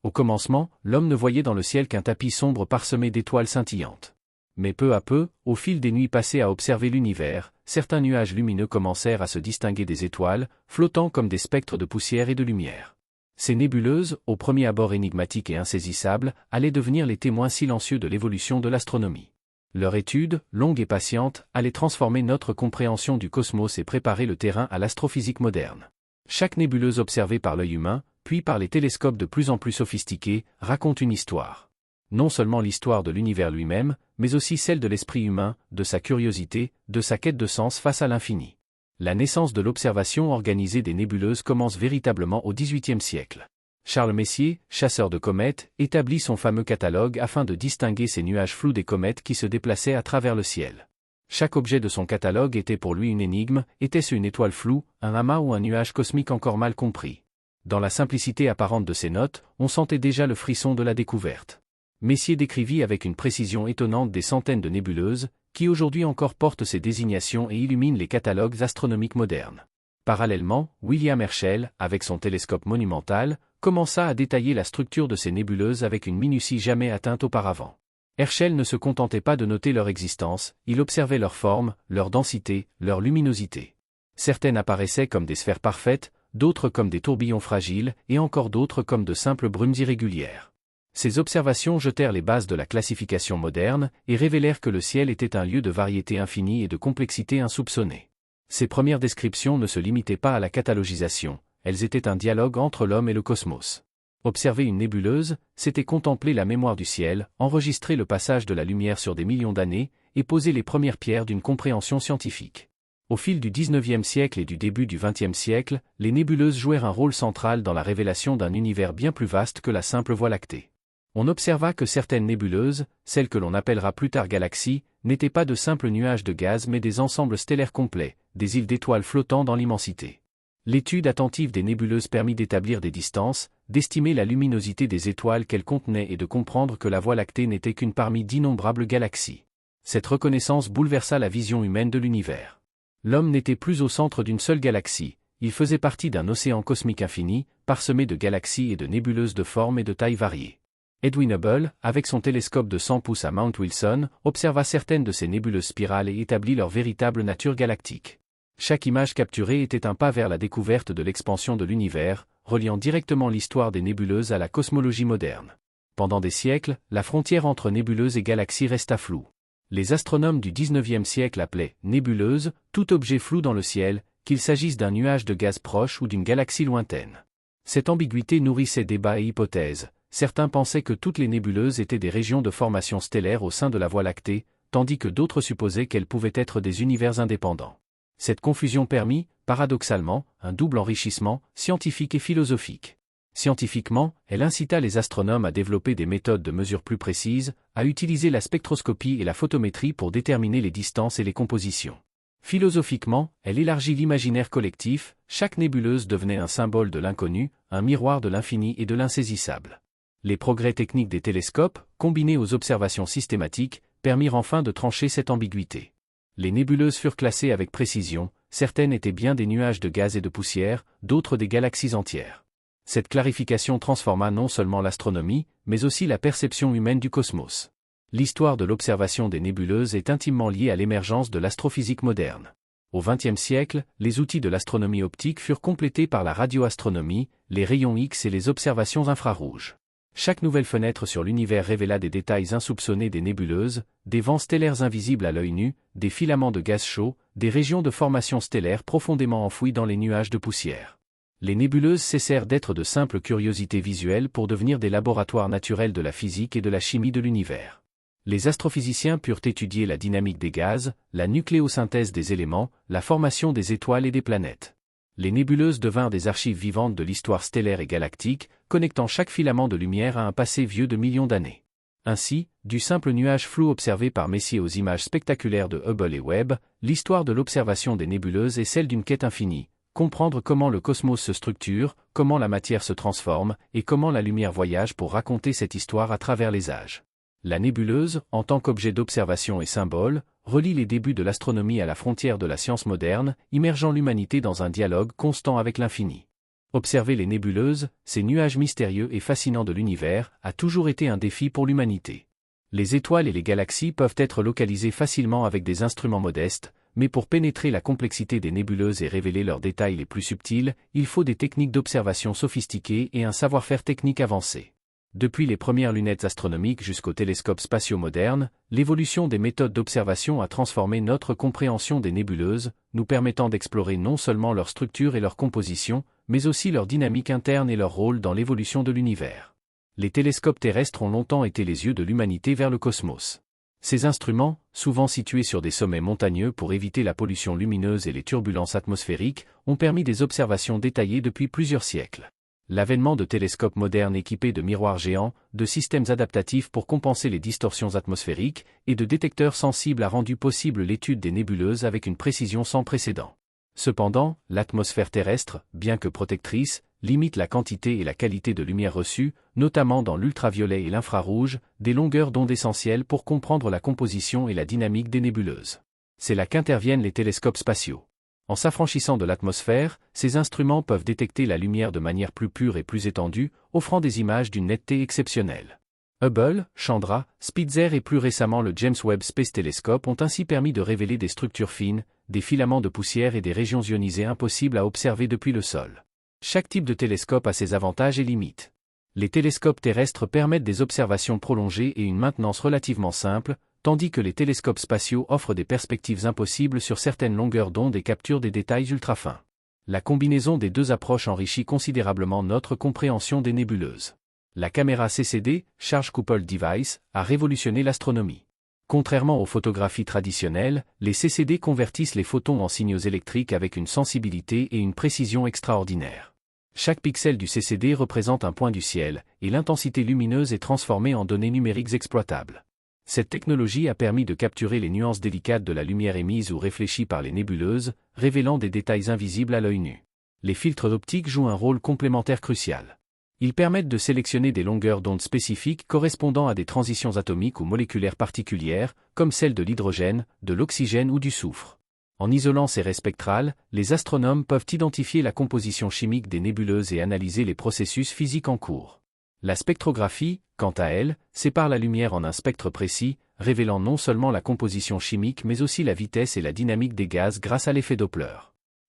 Au commencement, l'homme ne voyait dans le ciel qu'un tapis sombre parsemé d'étoiles scintillantes. Mais peu à peu, au fil des nuits passées à observer l'univers, certains nuages lumineux commencèrent à se distinguer des étoiles, flottant comme des spectres de poussière et de lumière. Ces nébuleuses, au premier abord énigmatiques et insaisissables, allaient devenir les témoins silencieux de l'évolution de l'astronomie. Leur étude, longue et patiente, allait transformer notre compréhension du cosmos et préparer le terrain à l'astrophysique moderne. Chaque nébuleuse observée par l'œil humain, puis par les télescopes de plus en plus sophistiqués, raconte une histoire. Non seulement l'histoire de l'univers lui-même, mais aussi celle de l'esprit humain, de sa curiosité, de sa quête de sens face à l'infini. La naissance de l'observation organisée des nébuleuses commence véritablement au XVIIIe siècle. Charles Messier, chasseur de comètes, établit son fameux catalogue afin de distinguer ces nuages flous des comètes qui se déplaçaient à travers le ciel. Chaque objet de son catalogue était pour lui une énigme, était-ce une étoile floue, un amas ou un nuage cosmique encore mal compris? Dans la simplicité apparente de ses notes, on sentait déjà le frisson de la découverte. Messier décrivit avec une précision étonnante des centaines de nébuleuses, qui aujourd'hui encore portent ces désignations et illuminent les catalogues astronomiques modernes. Parallèlement, William Herschel, avec son télescope monumental, commença à détailler la structure de ces nébuleuses avec une minutie jamais atteinte auparavant. Herschel ne se contentait pas de noter leur existence, il observait leur forme, leur densité, leur luminosité. Certaines apparaissaient comme des sphères parfaites, d'autres comme des tourbillons fragiles, et encore d'autres comme de simples brumes irrégulières. Ces observations jetèrent les bases de la classification moderne, et révélèrent que le ciel était un lieu de variété infinie et de complexité insoupçonnée. Ces premières descriptions ne se limitaient pas à la catalogisation, elles étaient un dialogue entre l'homme et le cosmos. Observer une nébuleuse, c'était contempler la mémoire du ciel, enregistrer le passage de la lumière sur des millions d'années, et poser les premières pierres d'une compréhension scientifique. Au fil du XIXe siècle et du début du XXe siècle, les nébuleuses jouèrent un rôle central dans la révélation d'un univers bien plus vaste que la simple Voie lactée. On observa que certaines nébuleuses, celles que l'on appellera plus tard galaxies, n'étaient pas de simples nuages de gaz mais des ensembles stellaires complets, des îles d'étoiles flottant dans l'immensité. L'étude attentive des nébuleuses permit d'établir des distances, d'estimer la luminosité des étoiles qu'elles contenaient et de comprendre que la Voie lactée n'était qu'une parmi d'innombrables galaxies. Cette reconnaissance bouleversa la vision humaine de l'univers. L'homme n'était plus au centre d'une seule galaxie, il faisait partie d'un océan cosmique infini, parsemé de galaxies et de nébuleuses de formes et de tailles variées. Edwin Hubble, avec son télescope de 100 pouces à Mount Wilson, observa certaines de ces nébuleuses spirales et établit leur véritable nature galactique. Chaque image capturée était un pas vers la découverte de l'expansion de l'univers, reliant directement l'histoire des nébuleuses à la cosmologie moderne. Pendant des siècles, la frontière entre nébuleuses et galaxies resta floue. Les astronomes du XIXe siècle appelaient « nébuleuse » tout objet flou dans le ciel, qu'il s'agisse d'un nuage de gaz proche ou d'une galaxie lointaine. Cette ambiguïté nourrissait débats et hypothèses. Certains pensaient que toutes les nébuleuses étaient des régions de formation stellaire au sein de la Voie lactée, tandis que d'autres supposaient qu'elles pouvaient être des univers indépendants. Cette confusion permit, paradoxalement, un double enrichissement, scientifique et philosophique. Scientifiquement, elle incita les astronomes à développer des méthodes de mesure plus précises, à utiliser la spectroscopie et la photométrie pour déterminer les distances et les compositions. Philosophiquement, elle élargit l'imaginaire collectif, chaque nébuleuse devenait un symbole de l'inconnu, un miroir de l'infini et de l'insaisissable. Les progrès techniques des télescopes, combinés aux observations systématiques, permirent enfin de trancher cette ambiguïté. Les nébuleuses furent classées avec précision, certaines étaient bien des nuages de gaz et de poussière, d'autres des galaxies entières. Cette clarification transforma non seulement l'astronomie, mais aussi la perception humaine du cosmos. L'histoire de l'observation des nébuleuses est intimement liée à l'émergence de l'astrophysique moderne. Au XXe siècle, les outils de l'astronomie optique furent complétés par la radioastronomie, les rayons X et les observations infrarouges. Chaque nouvelle fenêtre sur l'univers révéla des détails insoupçonnés des nébuleuses, des vents stellaires invisibles à l'œil nu, des filaments de gaz chaud, des régions de formation stellaire profondément enfouies dans les nuages de poussière. Les nébuleuses cessèrent d'être de simples curiosités visuelles pour devenir des laboratoires naturels de la physique et de la chimie de l'univers. Les astrophysiciens purent étudier la dynamique des gaz, la nucléosynthèse des éléments, la formation des étoiles et des planètes. Les nébuleuses devinrent des archives vivantes de l'histoire stellaire et galactique, connectant chaque filament de lumière à un passé vieux de millions d'années. Ainsi, du simple nuage flou observé par Messier aux images spectaculaires de Hubble et Webb, l'histoire de l'observation des nébuleuses est celle d'une quête infinie, comprendre comment le cosmos se structure, comment la matière se transforme, et comment la lumière voyage pour raconter cette histoire à travers les âges. La nébuleuse, en tant qu'objet d'observation et symbole, relie les débuts de l'astronomie à la frontière de la science moderne, immergeant l'humanité dans un dialogue constant avec l'infini. Observer les nébuleuses, ces nuages mystérieux et fascinants de l'univers, a toujours été un défi pour l'humanité. Les étoiles et les galaxies peuvent être localisées facilement avec des instruments modestes, mais pour pénétrer la complexité des nébuleuses et révéler leurs détails les plus subtils, il faut des techniques d'observation sophistiquées et un savoir-faire technique avancé. Depuis les premières lunettes astronomiques jusqu'aux télescopes spatiaux modernes, l'évolution des méthodes d'observation a transformé notre compréhension des nébuleuses, nous permettant d'explorer non seulement leur structure et leur composition, mais aussi leur dynamique interne et leur rôle dans l'évolution de l'univers. Les télescopes terrestres ont longtemps été les yeux de l'humanité vers le cosmos. Ces instruments, souvent situés sur des sommets montagneux pour éviter la pollution lumineuse et les turbulences atmosphériques, ont permis des observations détaillées depuis plusieurs siècles. L'avènement de télescopes modernes équipés de miroirs géants, de systèmes adaptatifs pour compenser les distorsions atmosphériques, et de détecteurs sensibles a rendu possible l'étude des nébuleuses avec une précision sans précédent. Cependant, l'atmosphère terrestre, bien que protectrice, limite la quantité et la qualité de lumière reçue, notamment dans l'ultraviolet et l'infrarouge, des longueurs d'onde essentielles pour comprendre la composition et la dynamique des nébuleuses. C'est là qu'interviennent les télescopes spatiaux. En s'affranchissant de l'atmosphère, ces instruments peuvent détecter la lumière de manière plus pure et plus étendue, offrant des images d'une netteté exceptionnelle. Hubble, Chandra, Spitzer et plus récemment le James Webb Space Telescope ont ainsi permis de révéler des structures fines, des filaments de poussière et des régions ionisées impossibles à observer depuis le sol. Chaque type de télescope a ses avantages et limites. Les télescopes terrestres permettent des observations prolongées et une maintenance relativement simple, tandis que les télescopes spatiaux offrent des perspectives impossibles sur certaines longueurs d'onde et capturent des détails ultra fins. La combinaison des deux approches enrichit considérablement notre compréhension des nébuleuses. La caméra CCD, Charge Coupled Device, a révolutionné l'astronomie. Contrairement aux photographies traditionnelles, les CCD convertissent les photons en signaux électriques avec une sensibilité et une précision extraordinaires. Chaque pixel du CCD représente un point du ciel, et l'intensité lumineuse est transformée en données numériques exploitables. Cette technologie a permis de capturer les nuances délicates de la lumière émise ou réfléchie par les nébuleuses, révélant des détails invisibles à l'œil nu. Les filtres optiques jouent un rôle complémentaire crucial. Ils permettent de sélectionner des longueurs d'onde spécifiques correspondant à des transitions atomiques ou moléculaires particulières, comme celles de l'hydrogène, de l'oxygène ou du soufre. En isolant ces raies spectrales, les astronomes peuvent identifier la composition chimique des nébuleuses et analyser les processus physiques en cours. La spectrographie, quant à elle, sépare la lumière en un spectre précis, révélant non seulement la composition chimique mais aussi la vitesse et la dynamique des gaz grâce à l'effet Doppler.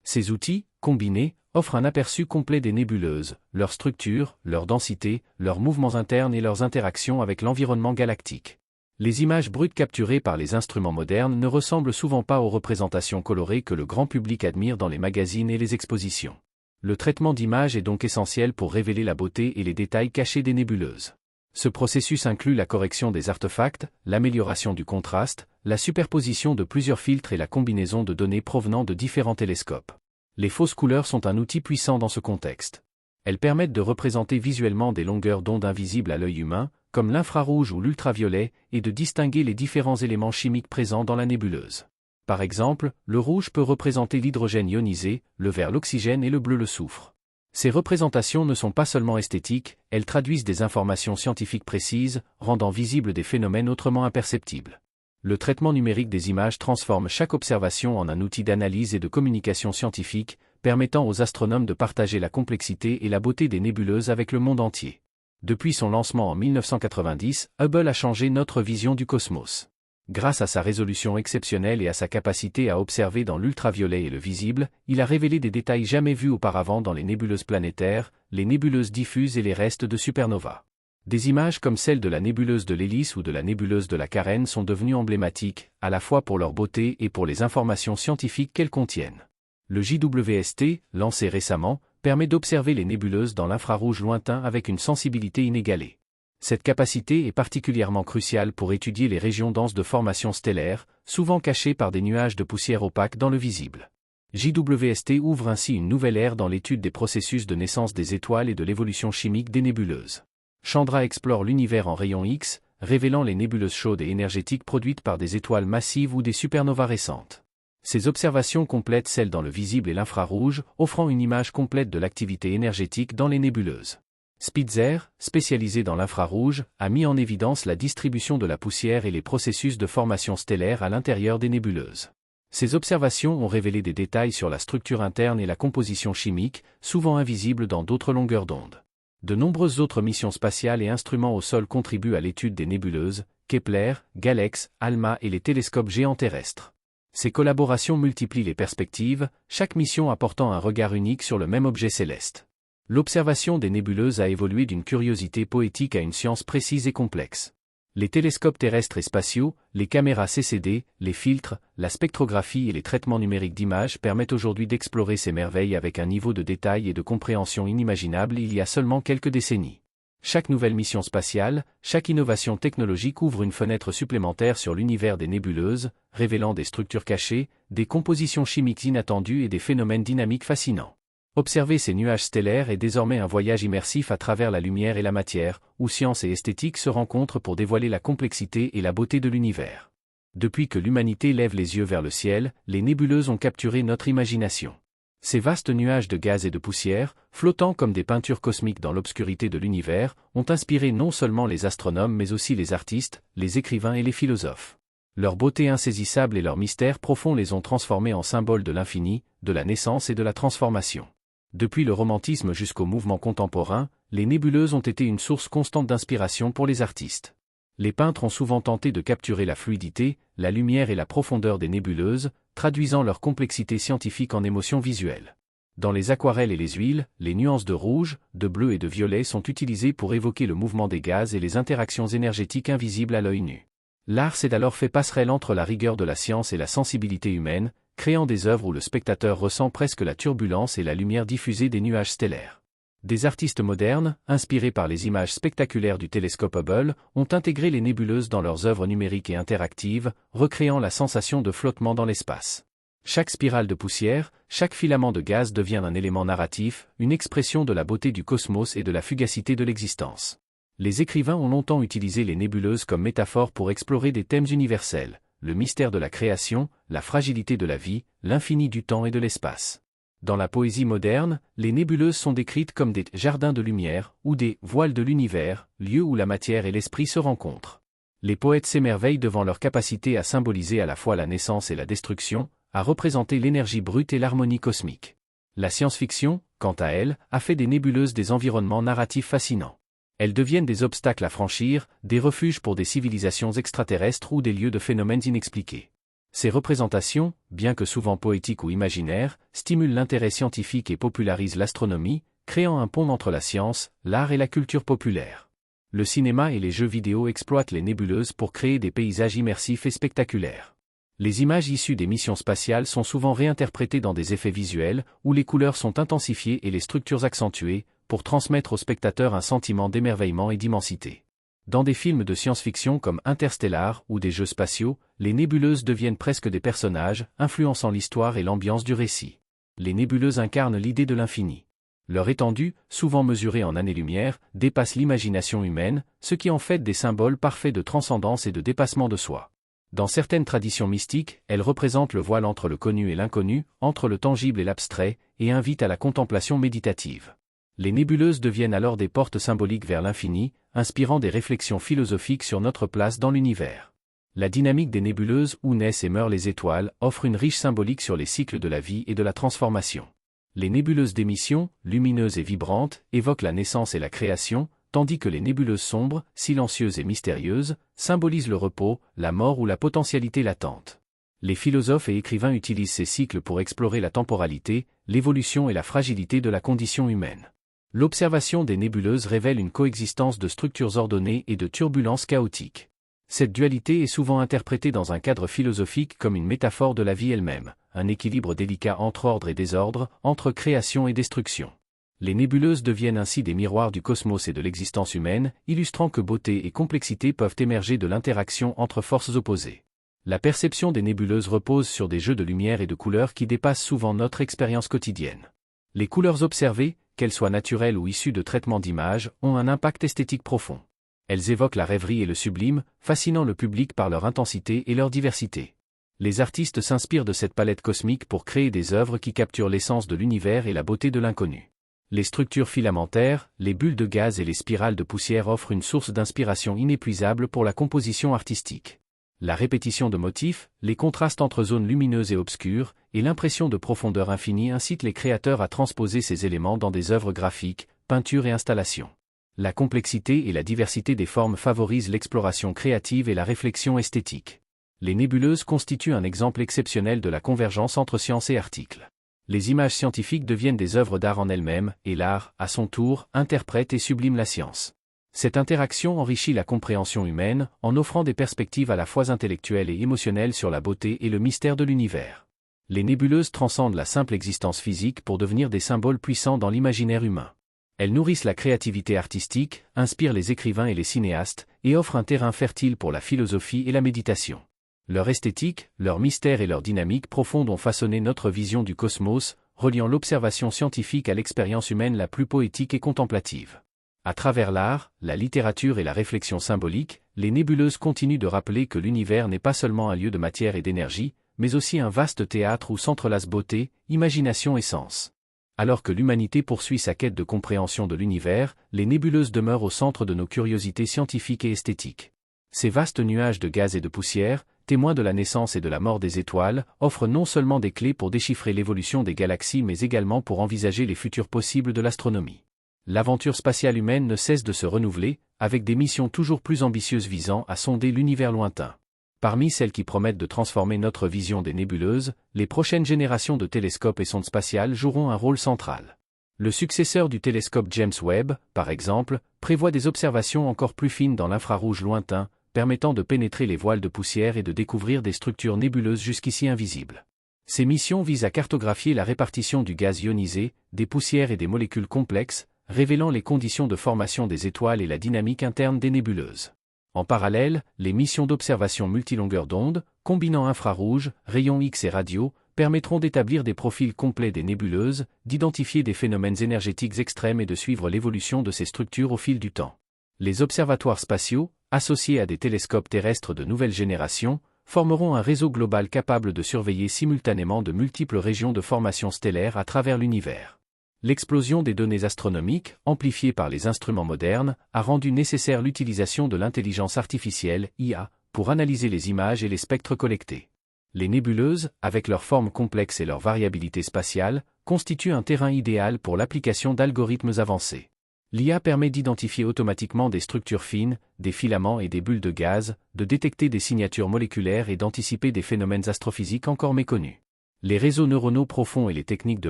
Ces outils, combinés, offrent un aperçu complet des nébuleuses, leur structure, leur densité, leurs mouvements internes et leurs interactions avec l'environnement galactique. Les images brutes capturées par les instruments modernes ne ressemblent souvent pas aux représentations colorées que le grand public admire dans les magazines et les expositions. Le traitement d'image est donc essentiel pour révéler la beauté et les détails cachés des nébuleuses. Ce processus inclut la correction des artefacts, l'amélioration du contraste, la superposition de plusieurs filtres et la combinaison de données provenant de différents télescopes. Les fausses couleurs sont un outil puissant dans ce contexte. Elles permettent de représenter visuellement des longueurs d'onde invisibles à l'œil humain, comme l'infrarouge ou l'ultraviolet, et de distinguer les différents éléments chimiques présents dans la nébuleuse. Par exemple, le rouge peut représenter l'hydrogène ionisé, le vert l'oxygène et le bleu le soufre. Ces représentations ne sont pas seulement esthétiques, elles traduisent des informations scientifiques précises, rendant visibles des phénomènes autrement imperceptibles. Le traitement numérique des images transforme chaque observation en un outil d'analyse et de communication scientifique, permettant aux astronomes de partager la complexité et la beauté des nébuleuses avec le monde entier. Depuis son lancement en 1990, Hubble a changé notre vision du cosmos. Grâce à sa résolution exceptionnelle et à sa capacité à observer dans l'ultraviolet et le visible, il a révélé des détails jamais vus auparavant dans les nébuleuses planétaires, les nébuleuses diffuses et les restes de supernovas. Des images comme celle de la nébuleuse de l'Hélice ou de la nébuleuse de la Carène sont devenues emblématiques, à la fois pour leur beauté et pour les informations scientifiques qu'elles contiennent. Le JWST, lancé récemment, permet d'observer les nébuleuses dans l'infrarouge lointain avec une sensibilité inégalée. Cette capacité est particulièrement cruciale pour étudier les régions denses de formation stellaire, souvent cachées par des nuages de poussière opaque dans le visible. JWST ouvre ainsi une nouvelle ère dans l'étude des processus de naissance des étoiles et de l'évolution chimique des nébuleuses. Chandra explore l'univers en rayons X, révélant les nébuleuses chaudes et énergétiques produites par des étoiles massives ou des supernovas récentes. Ces observations complètent celles dans le visible et l'infrarouge, offrant une image complète de l'activité énergétique dans les nébuleuses. Spitzer, spécialisé dans l'infrarouge, a mis en évidence la distribution de la poussière et les processus de formation stellaire à l'intérieur des nébuleuses. Ces observations ont révélé des détails sur la structure interne et la composition chimique, souvent invisibles dans d'autres longueurs d'onde. De nombreuses autres missions spatiales et instruments au sol contribuent à l'étude des nébuleuses, Kepler, Galex, ALMA et les télescopes géants terrestres. Ces collaborations multiplient les perspectives, chaque mission apportant un regard unique sur le même objet céleste. L'observation des nébuleuses a évolué d'une curiosité poétique à une science précise et complexe. Les télescopes terrestres et spatiaux, les caméras CCD, les filtres, la spectrographie et les traitements numériques d'images permettent aujourd'hui d'explorer ces merveilles avec un niveau de détail et de compréhension inimaginable il y a seulement quelques décennies. Chaque nouvelle mission spatiale, chaque innovation technologique ouvre une fenêtre supplémentaire sur l'univers des nébuleuses, révélant des structures cachées, des compositions chimiques inattendues et des phénomènes dynamiques fascinants. Observer ces nuages stellaires est désormais un voyage immersif à travers la lumière et la matière, où science et esthétique se rencontrent pour dévoiler la complexité et la beauté de l'univers. Depuis que l'humanité lève les yeux vers le ciel, les nébuleuses ont capturé notre imagination. Ces vastes nuages de gaz et de poussière, flottant comme des peintures cosmiques dans l'obscurité de l'univers, ont inspiré non seulement les astronomes mais aussi les artistes, les écrivains et les philosophes. Leur beauté insaisissable et leur mystère profond les ont transformés en symboles de l'infini, de la naissance et de la transformation. Depuis le romantisme jusqu'au mouvement contemporain, les nébuleuses ont été une source constante d'inspiration pour les artistes. Les peintres ont souvent tenté de capturer la fluidité, la lumière et la profondeur des nébuleuses, traduisant leur complexité scientifique en émotions visuelles. Dans les aquarelles et les huiles, les nuances de rouge, de bleu et de violet sont utilisées pour évoquer le mouvement des gaz et les interactions énergétiques invisibles à l'œil nu. L'art s'est alors fait passerelle entre la rigueur de la science et la sensibilité humaine, créant des œuvres où le spectateur ressent presque la turbulence et la lumière diffusée des nuages stellaires. Des artistes modernes, inspirés par les images spectaculaires du télescope Hubble, ont intégré les nébuleuses dans leurs œuvres numériques et interactives, recréant la sensation de flottement dans l'espace. Chaque spirale de poussière, chaque filament de gaz devient un élément narratif, une expression de la beauté du cosmos et de la fugacité de l'existence. Les écrivains ont longtemps utilisé les nébuleuses comme métaphore pour explorer des thèmes universels, le mystère de la création, la fragilité de la vie, l'infini du temps et de l'espace. Dans la poésie moderne, les nébuleuses sont décrites comme des jardins de lumière ou des voiles de l'univers, lieux où la matière et l'esprit se rencontrent. Les poètes s'émerveillent devant leur capacité à symboliser à la fois la naissance et la destruction, à représenter l'énergie brute et l'harmonie cosmique. La science-fiction, quant à elle, a fait des nébuleuses des environnements narratifs fascinants. Elles deviennent des obstacles à franchir, des refuges pour des civilisations extraterrestres ou des lieux de phénomènes inexpliqués. Ces représentations, bien que souvent poétiques ou imaginaires, stimulent l'intérêt scientifique et popularisent l'astronomie, créant un pont entre la science, l'art et la culture populaire. Le cinéma et les jeux vidéo exploitent les nébuleuses pour créer des paysages immersifs et spectaculaires. Les images issues des missions spatiales sont souvent réinterprétées dans des effets visuels, où les couleurs sont intensifiées et les structures accentuées, pour transmettre au spectateur un sentiment d'émerveillement et d'immensité. Dans des films de science-fiction comme Interstellar ou des jeux spatiaux, les nébuleuses deviennent presque des personnages, influençant l'histoire et l'ambiance du récit. Les nébuleuses incarnent l'idée de l'infini. Leur étendue, souvent mesurée en années-lumière, dépasse l'imagination humaine, ce qui en fait des symboles parfaits de transcendance et de dépassement de soi. Dans certaines traditions mystiques, elles représentent le voile entre le connu et l'inconnu, entre le tangible et l'abstrait, et invitent à la contemplation méditative. Les nébuleuses deviennent alors des portes symboliques vers l'infini, inspirant des réflexions philosophiques sur notre place dans l'univers. La dynamique des nébuleuses où naissent et meurent les étoiles offre une riche symbolique sur les cycles de la vie et de la transformation. Les nébuleuses d'émission, lumineuses et vibrantes, évoquent la naissance et la création, tandis que les nébuleuses sombres, silencieuses et mystérieuses, symbolisent le repos, la mort ou la potentialité latente. Les philosophes et écrivains utilisent ces cycles pour explorer la temporalité, l'évolution et la fragilité de la condition humaine. L'observation des nébuleuses révèle une coexistence de structures ordonnées et de turbulences chaotiques. Cette dualité est souvent interprétée dans un cadre philosophique comme une métaphore de la vie elle-même, un équilibre délicat entre ordre et désordre, entre création et destruction. Les nébuleuses deviennent ainsi des miroirs du cosmos et de l'existence humaine, illustrant que beauté et complexité peuvent émerger de l'interaction entre forces opposées. La perception des nébuleuses repose sur des jeux de lumière et de couleurs qui dépassent souvent notre expérience quotidienne. Les couleurs observées, qu'elles soient naturelles ou issues de traitements d'images, ont un impact esthétique profond. Elles évoquent la rêverie et le sublime, fascinant le public par leur intensité et leur diversité. Les artistes s'inspirent de cette palette cosmique pour créer des œuvres qui capturent l'essence de l'univers et la beauté de l'inconnu. Les structures filamentaires, les bulles de gaz et les spirales de poussière offrent une source d'inspiration inépuisable pour la composition artistique. La répétition de motifs, les contrastes entre zones lumineuses et obscures, et l'impression de profondeur infinie incitent les créateurs à transposer ces éléments dans des œuvres graphiques, peintures et installations. La complexité et la diversité des formes favorisent l'exploration créative et la réflexion esthétique. Les nébuleuses constituent un exemple exceptionnel de la convergence entre science et article. Les images scientifiques deviennent des œuvres d'art en elles-mêmes, et l'art, à son tour, interprète et sublime la science. Cette interaction enrichit la compréhension humaine, en offrant des perspectives à la fois intellectuelles et émotionnelles sur la beauté et le mystère de l'univers. Les nébuleuses transcendent la simple existence physique pour devenir des symboles puissants dans l'imaginaire humain. Elles nourrissent la créativité artistique, inspirent les écrivains et les cinéastes, et offrent un terrain fertile pour la philosophie et la méditation. Leur esthétique, leur mystère et leur dynamique profonde ont façonné notre vision du cosmos, reliant l'observation scientifique à l'expérience humaine la plus poétique et contemplative. À travers l'art, la littérature et la réflexion symbolique, les nébuleuses continuent de rappeler que l'univers n'est pas seulement un lieu de matière et d'énergie, mais aussi un vaste théâtre où s'entrelacent beauté, imagination et sens. Alors que l'humanité poursuit sa quête de compréhension de l'univers, les nébuleuses demeurent au centre de nos curiosités scientifiques et esthétiques. Ces vastes nuages de gaz et de poussière, témoins de la naissance et de la mort des étoiles, offrent non seulement des clés pour déchiffrer l'évolution des galaxies mais également pour envisager les futurs possibles de l'astronomie. L'aventure spatiale humaine ne cesse de se renouveler, avec des missions toujours plus ambitieuses visant à sonder l'univers lointain. Parmi celles qui promettent de transformer notre vision des nébuleuses, les prochaines générations de télescopes et sondes spatiales joueront un rôle central. Le successeur du télescope James Webb, par exemple, prévoit des observations encore plus fines dans l'infrarouge lointain, permettant de pénétrer les voiles de poussière et de découvrir des structures nébuleuses jusqu'ici invisibles. Ces missions visent à cartographier la répartition du gaz ionisé, des poussières et des molécules complexes, révélant les conditions de formation des étoiles et la dynamique interne des nébuleuses. En parallèle, les missions d'observation multilongueur d'onde, combinant infrarouge, rayons X et radio, permettront d'établir des profils complets des nébuleuses, d'identifier des phénomènes énergétiques extrêmes et de suivre l'évolution de ces structures au fil du temps. Les observatoires spatiaux, associés à des télescopes terrestres de nouvelle génération, formeront un réseau global capable de surveiller simultanément de multiples régions de formation stellaire à travers l'univers. L'explosion des données astronomiques, amplifiée par les instruments modernes, a rendu nécessaire l'utilisation de l'intelligence artificielle, IA, pour analyser les images et les spectres collectés. Les nébuleuses, avec leurs formes complexes et leur variabilité spatiale, constituent un terrain idéal pour l'application d'algorithmes avancés. L'IA permet d'identifier automatiquement des structures fines, des filaments et des bulles de gaz, de détecter des signatures moléculaires et d'anticiper des phénomènes astrophysiques encore méconnus. Les réseaux neuronaux profonds et les techniques de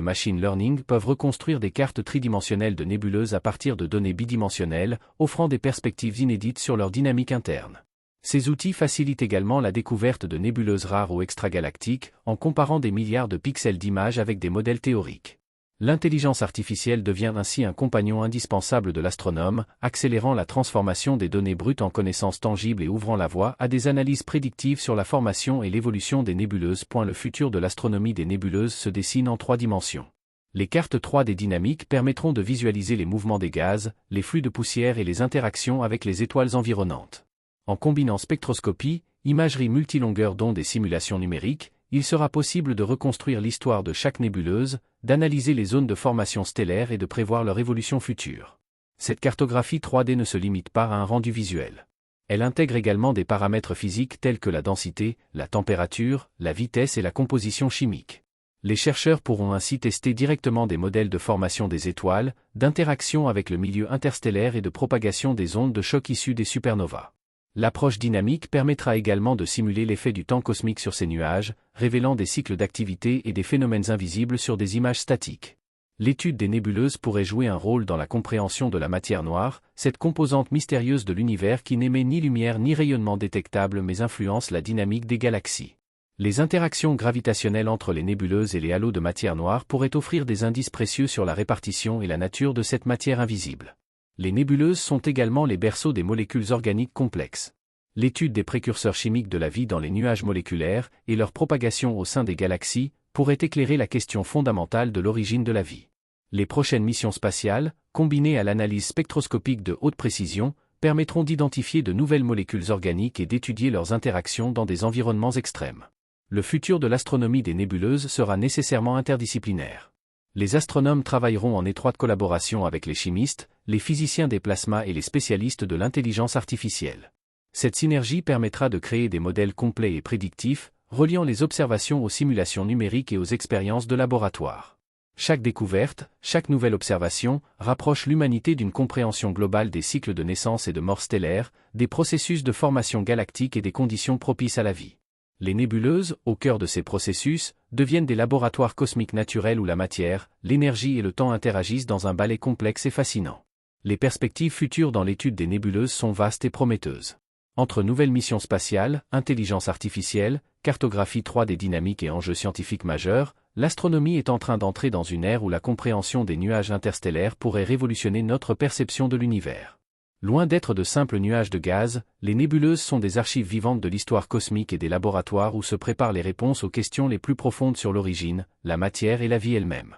machine learning peuvent reconstruire des cartes tridimensionnelles de nébuleuses à partir de données bidimensionnelles, offrant des perspectives inédites sur leur dynamique interne. Ces outils facilitent également la découverte de nébuleuses rares ou extragalactiques, en comparant des milliards de pixels d'images avec des modèles théoriques. L'intelligence artificielle devient ainsi un compagnon indispensable de l'astronome, accélérant la transformation des données brutes en connaissances tangibles et ouvrant la voie à des analyses prédictives sur la formation et l'évolution des nébuleuses. Le futur de l'astronomie des nébuleuses se dessine en 3 dimensions. Les cartes 3D dynamiques permettront de visualiser les mouvements des gaz, les flux de poussière et les interactions avec les étoiles environnantes. En combinant spectroscopie, imagerie multilongueur d'onde et simulation numérique, il sera possible de reconstruire l'histoire de chaque nébuleuse, d'analyser les zones de formation stellaire et de prévoir leur évolution future. Cette cartographie 3D ne se limite pas à un rendu visuel. Elle intègre également des paramètres physiques tels que la densité, la température, la vitesse et la composition chimique. Les chercheurs pourront ainsi tester directement des modèles de formation des étoiles, d'interaction avec le milieu interstellaire et de propagation des ondes de choc issues des supernovas. L'approche dynamique permettra également de simuler l'effet du temps cosmique sur ces nuages, révélant des cycles d'activité et des phénomènes invisibles sur des images statiques. L'étude des nébuleuses pourrait jouer un rôle dans la compréhension de la matière noire, cette composante mystérieuse de l'univers qui n'émet ni lumière ni rayonnement détectable mais influence la dynamique des galaxies. Les interactions gravitationnelles entre les nébuleuses et les halos de matière noire pourraient offrir des indices précieux sur la répartition et la nature de cette matière invisible. Les nébuleuses sont également les berceaux des molécules organiques complexes. L'étude des précurseurs chimiques de la vie dans les nuages moléculaires et leur propagation au sein des galaxies pourrait éclairer la question fondamentale de l'origine de la vie. Les prochaines missions spatiales, combinées à l'analyse spectroscopique de haute précision, permettront d'identifier de nouvelles molécules organiques et d'étudier leurs interactions dans des environnements extrêmes. Le futur de l'astronomie des nébuleuses sera nécessairement interdisciplinaire. Les astronomes travailleront en étroite collaboration avec les chimistes, les physiciens des plasmas et les spécialistes de l'intelligence artificielle. Cette synergie permettra de créer des modèles complets et prédictifs, reliant les observations aux simulations numériques et aux expériences de laboratoire. Chaque découverte, chaque nouvelle observation, rapproche l'humanité d'une compréhension globale des cycles de naissance et de mort stellaire, des processus de formation galactique et des conditions propices à la vie. Les nébuleuses, au cœur de ces processus, deviennent des laboratoires cosmiques naturels où la matière, l'énergie et le temps interagissent dans un ballet complexe et fascinant. Les perspectives futures dans l'étude des nébuleuses sont vastes et prometteuses. Entre nouvelles missions spatiales, intelligence artificielle, cartographie 3D dynamique et enjeux scientifiques majeurs, l'astronomie est en train d'entrer dans une ère où la compréhension des nuages interstellaires pourrait révolutionner notre perception de l'univers. Loin d'être de simples nuages de gaz, les nébuleuses sont des archives vivantes de l'histoire cosmique et des laboratoires où se préparent les réponses aux questions les plus profondes sur l'origine, la matière et la vie elle-même.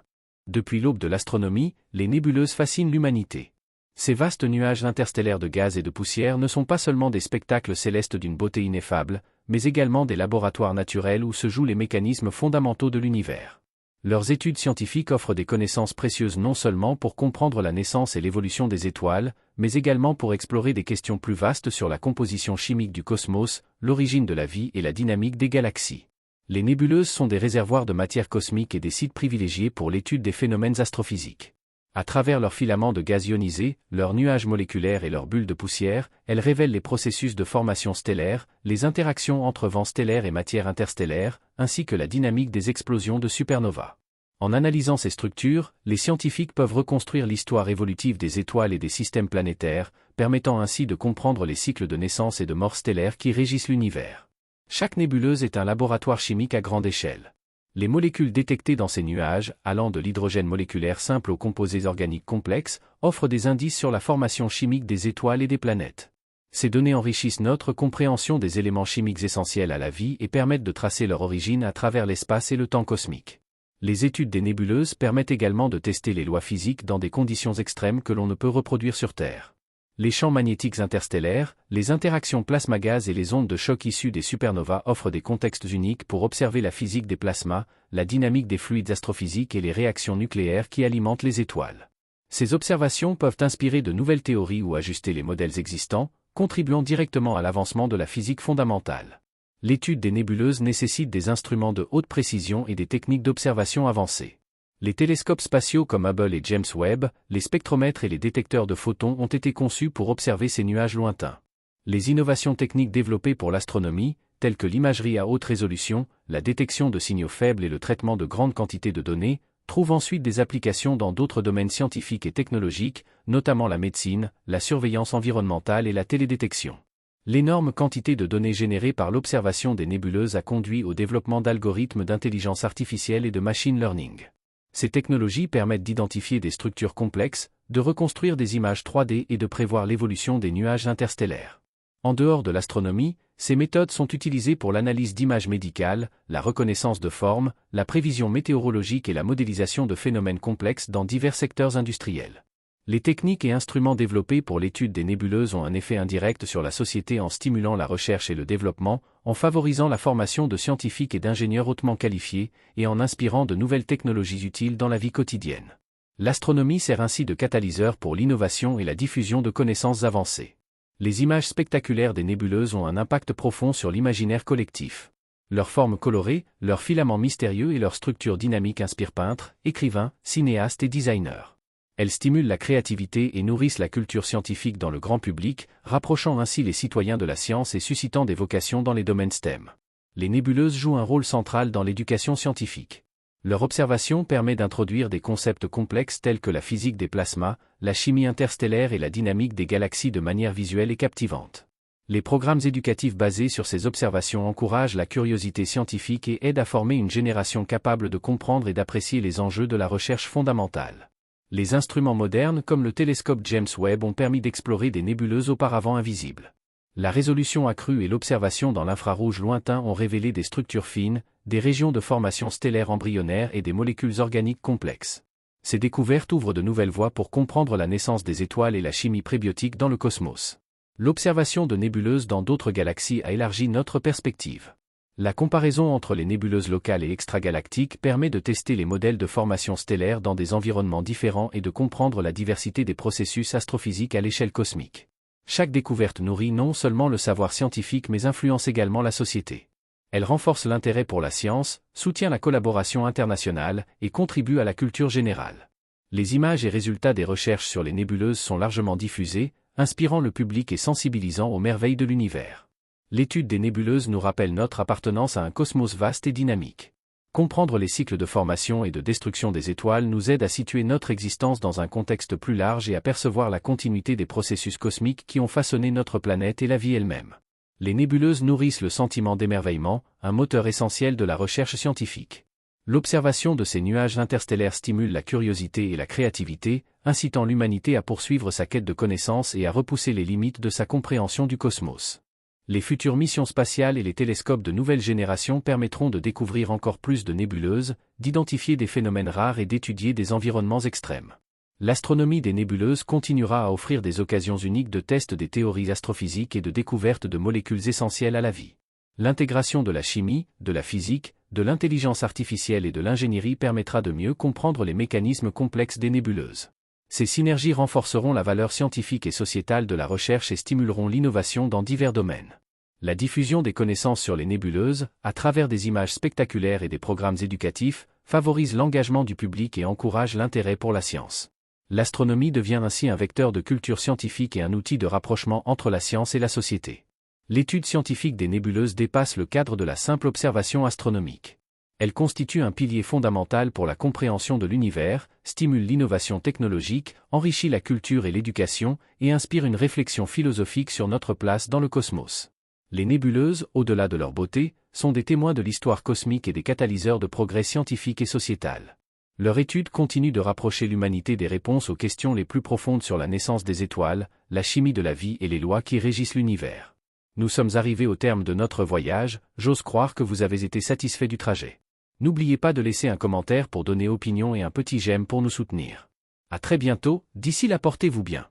Depuis l'aube de l'astronomie, les nébuleuses fascinent l'humanité. Ces vastes nuages interstellaires de gaz et de poussière ne sont pas seulement des spectacles célestes d'une beauté ineffable, mais également des laboratoires naturels où se jouent les mécanismes fondamentaux de l'univers. Leurs études scientifiques offrent des connaissances précieuses non seulement pour comprendre la naissance et l'évolution des étoiles, mais également pour explorer des questions plus vastes sur la composition chimique du cosmos, l'origine de la vie et la dynamique des galaxies. Les nébuleuses sont des réservoirs de matière cosmique et des sites privilégiés pour l'étude des phénomènes astrophysiques. À travers leurs filaments de gaz ionisés, leurs nuages moléculaires et leurs bulles de poussière, elles révèlent les processus de formation stellaire, les interactions entre vents stellaires et matière interstellaire, ainsi que la dynamique des explosions de supernovas. En analysant ces structures, les scientifiques peuvent reconstruire l'histoire évolutive des étoiles et des systèmes planétaires, permettant ainsi de comprendre les cycles de naissance et de mort stellaire qui régissent l'univers. Chaque nébuleuse est un laboratoire chimique à grande échelle. Les molécules détectées dans ces nuages, allant de l'hydrogène moléculaire simple aux composés organiques complexes, offrent des indices sur la formation chimique des étoiles et des planètes. Ces données enrichissent notre compréhension des éléments chimiques essentiels à la vie et permettent de tracer leur origine à travers l'espace et le temps cosmique. Les études des nébuleuses permettent également de tester les lois physiques dans des conditions extrêmes que l'on ne peut reproduire sur Terre. Les champs magnétiques interstellaires, les interactions plasma-gaz et les ondes de choc issues des supernovas offrent des contextes uniques pour observer la physique des plasmas, la dynamique des fluides astrophysiques et les réactions nucléaires qui alimentent les étoiles. Ces observations peuvent inspirer de nouvelles théories ou ajuster les modèles existants, contribuant directement à l'avancement de la physique fondamentale. L'étude des nébuleuses nécessite des instruments de haute précision et des techniques d'observation avancées. Les télescopes spatiaux comme Hubble et James Webb, les spectromètres et les détecteurs de photons ont été conçus pour observer ces nuages lointains. Les innovations techniques développées pour l'astronomie, telles que l'imagerie à haute résolution, la détection de signaux faibles et le traitement de grandes quantités de données, trouvent ensuite des applications dans d'autres domaines scientifiques et technologiques, notamment la médecine, la surveillance environnementale et la télédétection. L'énorme quantité de données générées par l'observation des nébuleuses a conduit au développement d'algorithmes d'intelligence artificielle et de machine learning. Ces technologies permettent d'identifier des structures complexes, de reconstruire des images 3D et de prévoir l'évolution des nuages interstellaires. En dehors de l'astronomie, ces méthodes sont utilisées pour l'analyse d'images médicales, la reconnaissance de formes, la prévision météorologique et la modélisation de phénomènes complexes dans divers secteurs industriels. Les techniques et instruments développés pour l'étude des nébuleuses ont un effet indirect sur la société en stimulant la recherche et le développement, en favorisant la formation de scientifiques et d'ingénieurs hautement qualifiés, et en inspirant de nouvelles technologies utiles dans la vie quotidienne. L'astronomie sert ainsi de catalyseur pour l'innovation et la diffusion de connaissances avancées. Les images spectaculaires des nébuleuses ont un impact profond sur l'imaginaire collectif. Leurs formes colorées, leurs filaments mystérieux et leur structure dynamique inspirent peintres, écrivains, cinéastes et designers. Elles stimulent la créativité et nourrissent la culture scientifique dans le grand public, rapprochant ainsi les citoyens de la science et suscitant des vocations dans les domaines STEM. Les nébuleuses jouent un rôle central dans l'éducation scientifique. Leur observation permet d'introduire des concepts complexes tels que la physique des plasmas, la chimie interstellaire et la dynamique des galaxies de manière visuelle et captivante. Les programmes éducatifs basés sur ces observations encouragent la curiosité scientifique et aident à former une génération capable de comprendre et d'apprécier les enjeux de la recherche fondamentale. Les instruments modernes comme le télescope James Webb ont permis d'explorer des nébuleuses auparavant invisibles. La résolution accrue et l'observation dans l'infrarouge lointain ont révélé des structures fines, des régions de formation stellaire embryonnaire et des molécules organiques complexes. Ces découvertes ouvrent de nouvelles voies pour comprendre la naissance des étoiles et la chimie prébiotique dans le cosmos. L'observation de nébuleuses dans d'autres galaxies a élargi notre perspective. La comparaison entre les nébuleuses locales et extragalactiques permet de tester les modèles de formation stellaire dans des environnements différents et de comprendre la diversité des processus astrophysiques à l'échelle cosmique. Chaque découverte nourrit non seulement le savoir scientifique mais influence également la société. Elle renforce l'intérêt pour la science, soutient la collaboration internationale et contribue à la culture générale. Les images et résultats des recherches sur les nébuleuses sont largement diffusés, inspirant le public et sensibilisant aux merveilles de l'univers. L'étude des nébuleuses nous rappelle notre appartenance à un cosmos vaste et dynamique. Comprendre les cycles de formation et de destruction des étoiles nous aide à situer notre existence dans un contexte plus large et à percevoir la continuité des processus cosmiques qui ont façonné notre planète et la vie elle-même. Les nébuleuses nourrissent le sentiment d'émerveillement, un moteur essentiel de la recherche scientifique. L'observation de ces nuages interstellaires stimule la curiosité et la créativité, incitant l'humanité à poursuivre sa quête de connaissances et à repousser les limites de sa compréhension du cosmos. Les futures missions spatiales et les télescopes de nouvelle génération permettront de découvrir encore plus de nébuleuses, d'identifier des phénomènes rares et d'étudier des environnements extrêmes. L'astronomie des nébuleuses continuera à offrir des occasions uniques de test des théories astrophysiques et de découverte de molécules essentielles à la vie. L'intégration de la chimie, de la physique, de l'intelligence artificielle et de l'ingénierie permettra de mieux comprendre les mécanismes complexes des nébuleuses. Ces synergies renforceront la valeur scientifique et sociétale de la recherche et stimuleront l'innovation dans divers domaines. La diffusion des connaissances sur les nébuleuses, à travers des images spectaculaires et des programmes éducatifs, favorise l'engagement du public et encourage l'intérêt pour la science. L'astronomie devient ainsi un vecteur de culture scientifique et un outil de rapprochement entre la science et la société. L'étude scientifique des nébuleuses dépasse le cadre de la simple observation astronomique. Elle constitue un pilier fondamental pour la compréhension de l'univers, stimule l'innovation technologique, enrichit la culture et l'éducation, et inspire une réflexion philosophique sur notre place dans le cosmos. Les nébuleuses, au-delà de leur beauté, sont des témoins de l'histoire cosmique et des catalyseurs de progrès scientifique et sociétal. Leur étude continue de rapprocher l'humanité des réponses aux questions les plus profondes sur la naissance des étoiles, la chimie de la vie et les lois qui régissent l'univers. Nous sommes arrivés au terme de notre voyage, j'ose croire que vous avez été satisfait du trajet. N'oubliez pas de laisser un commentaire pour donner opinion et un petit j'aime pour nous soutenir. À très bientôt, d'ici là portez-vous bien.